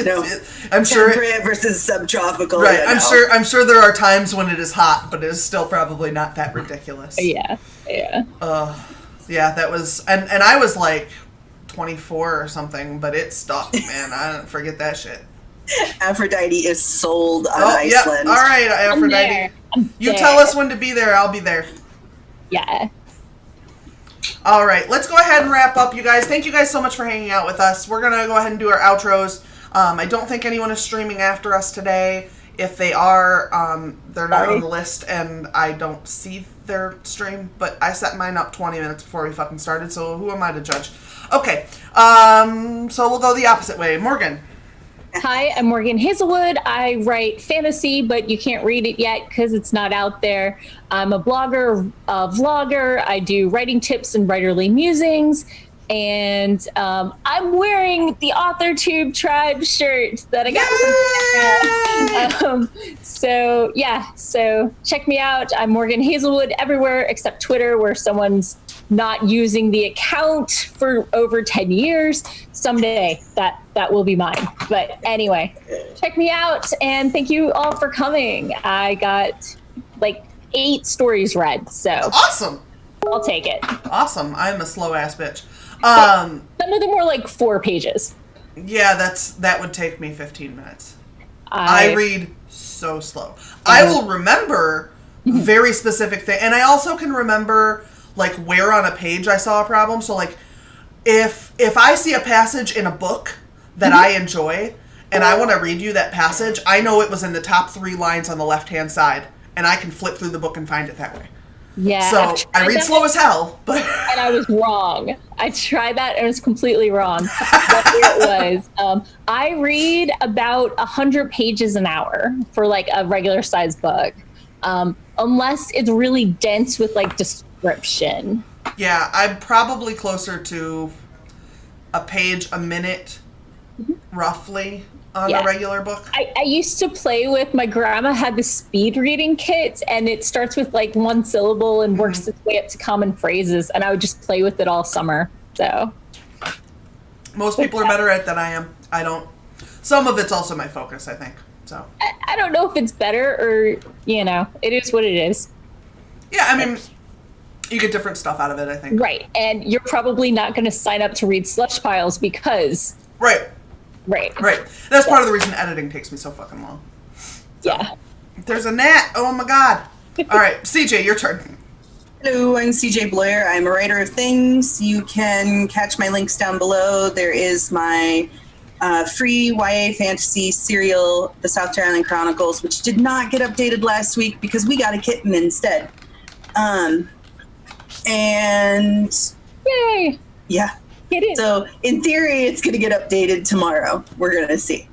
No. I'm sure Temperate versus subtropical. right. yeah, I'm sure there are times when it is hot, but it is still probably not that ridiculous. Yeah. Yeah, that was and I was like 24 or something, but it stuck, man. I don't forget that shit. Aphrodite is sold on Iceland. Yeah. All right, Aphrodite. You tell us when to be there. I'll be there. Yeah. All right, let's go ahead and wrap up, you guys. Thank you guys so much for hanging out with us. We're going to go ahead and do our outros. I don't think anyone is streaming after us today. If they are, they're not on the list, and I don't see their stream, but I set mine up 20 minutes before we fucking started, so who am I to judge? Okay, so we'll go the opposite way. Morgan. Hi, I'm Morgan Hazelwood. I write fantasy, but you can't read it yet because it's not out there. I'm a blogger, a vlogger. I do writing tips and writerly musings. And I'm wearing the AuthorTube Tribe shirt that I got from so check me out. I'm Morgan Hazelwood everywhere except Twitter, where someone's not using the account for over 10 years. Someday that will be mine. But anyway, check me out, and thank you all for coming. I got like 8 stories read, so Awesome. I'll take it. Awesome. I'm a slow ass bitch. Some of them were like 4 pages. Yeah, that would take me 15 minutes. I read so slow. I will remember very specific things, and I also can remember like where on a page I saw a problem. So like if I see a passage in a book that I enjoy and I want to read you that passage, I know it was in the top 3 lines on the left-hand side, and I can flip through the book and find it that way. Yeah. So I read slow as hell, but and I was wrong. I tried that and it was completely wrong. But here it was. I read about 100 pages an hour for like a regular sized book, unless it's really dense with like description. yeah, I'm probably closer to a page a minute, roughly, on a regular book. I used to play with, my grandma had the speed reading kit, and it starts with like 1 syllable and works its way up to common phrases, and I would just play with it all summer. So Most people are better at it than I am. I don't. Some of it's also my focus, I think. So I don't know if it's better or, it is what it is. yeah, I mean, you get different stuff out of it, I think. Right. And you're probably not going to sign up to read Slush Piles because... Right. Right. That's part of the reason editing takes me so fucking long. So, yeah. There's a gnat. Oh my god. All right, CJ, your turn. Hello, I'm CJ Blair. I'm a writer of things. You can catch my links down below. There is my free YA fantasy serial, The South Carolina Chronicles, which did not get updated last week because we got a kitten instead. And Yay. yeah. It is. So in theory, it's going to get updated tomorrow. We're going to see.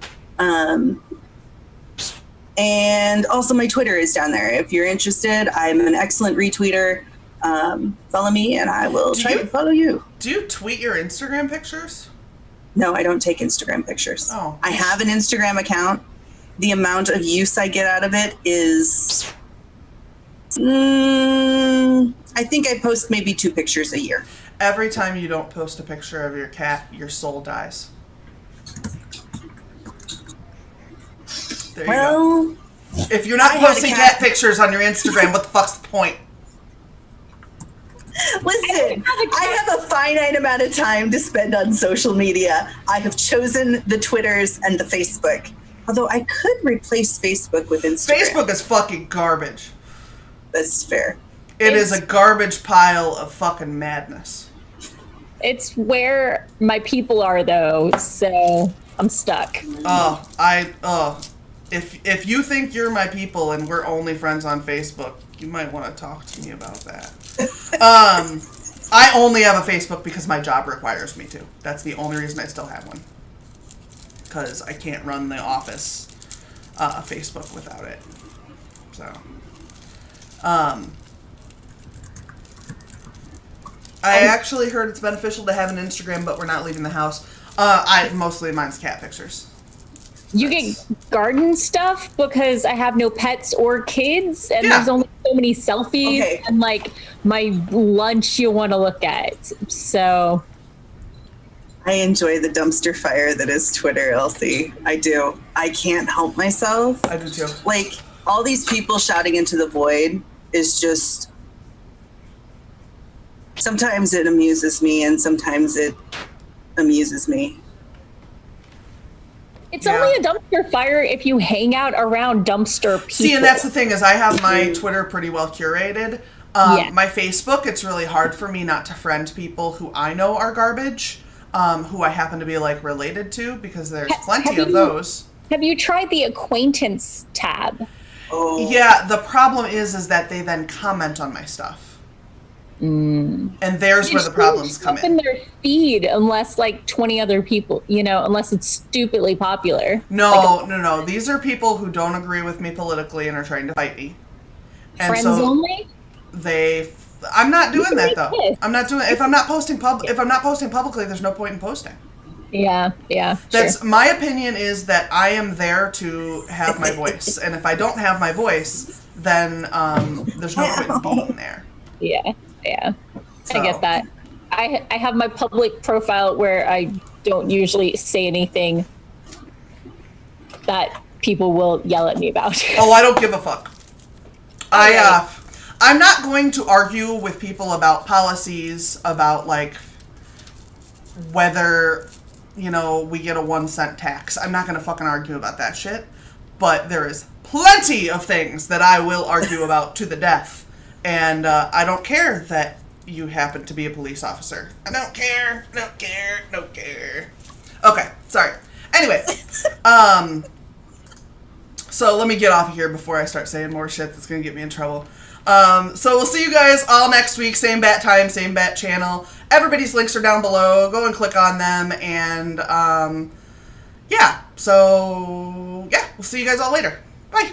And also my Twitter is down there. If you're interested, I'm an excellent retweeter. Follow me and I will try to follow you. Do you tweet your Instagram pictures? No, I don't take Instagram pictures. Oh. I have an Instagram account. The amount of use I get out of it is... I think I post maybe 2 pictures a year. Every time you don't post a picture of your cat, your soul dies. There you go. If you're not posting cat pictures on your Instagram, what the fuck's the point? Listen, I have a finite amount of time to spend on social media. I have chosen the Twitters and the Facebook. Although I could replace Facebook with Instagram. Facebook is fucking garbage. That's fair. It is a garbage pile of fucking madness. It's where my people are, though, so I'm stuck. If you think you're my people and we're only friends on Facebook, you might want to talk to me about that. I only have a Facebook because my job requires me to. That's the only reason I still have one. Because I can't run the office Facebook without it. So, I actually heard it's beneficial to have an Instagram, but we're not leaving the house. Mostly mine's cat pictures. You get garden stuff because I have no pets or kids, and there's only so many selfies and like my lunch you want to look at. So I enjoy the dumpster fire that is Twitter, Elsie. I do. I can't help myself. I do too. Like, all these people shouting into the void is just... Sometimes it amuses me, and sometimes it amuses me. it's only a dumpster fire if you hang out around dumpster people. See, and that's the thing is I have my Twitter pretty well curated. My Facebook, it's really hard for me not to friend people who I know are garbage, who I happen to be like related to, because there's plenty of those. Have you tried the acquaintance tab? Oh. Yeah, the problem is that they then comment on my stuff. And there's where the problems come in their feed unless like 20 other people, unless it's stupidly popular. No. These are people who don't agree with me politically and are trying to fight me. And friends only? I'm not doing that though. I'm not doing. If I'm not posting publicly, there's no point in posting. Yeah. That's sure. My opinion is that I am there to have my voice, and if I don't have my voice, then there's no point in being there. Yeah. So. I get that. I have my public profile where I don't usually say anything that people will yell at me about. Oh, I don't give a fuck. I'm not going to argue with people about policies, about like whether, we get a 1 cent tax. I'm not going to fucking argue about that shit. But there is plenty of things that I will argue about to the death. And I don't care that you happen to be a police officer. I don't care. Okay, sorry. Anyway, so let me get off of here before I start saying more shit that's going to get me in trouble. So we'll see you guys all next week. Same bat time, same bat channel. Everybody's links are down below. Go and click on them. And, yeah. So, yeah. We'll see you guys all later. Bye.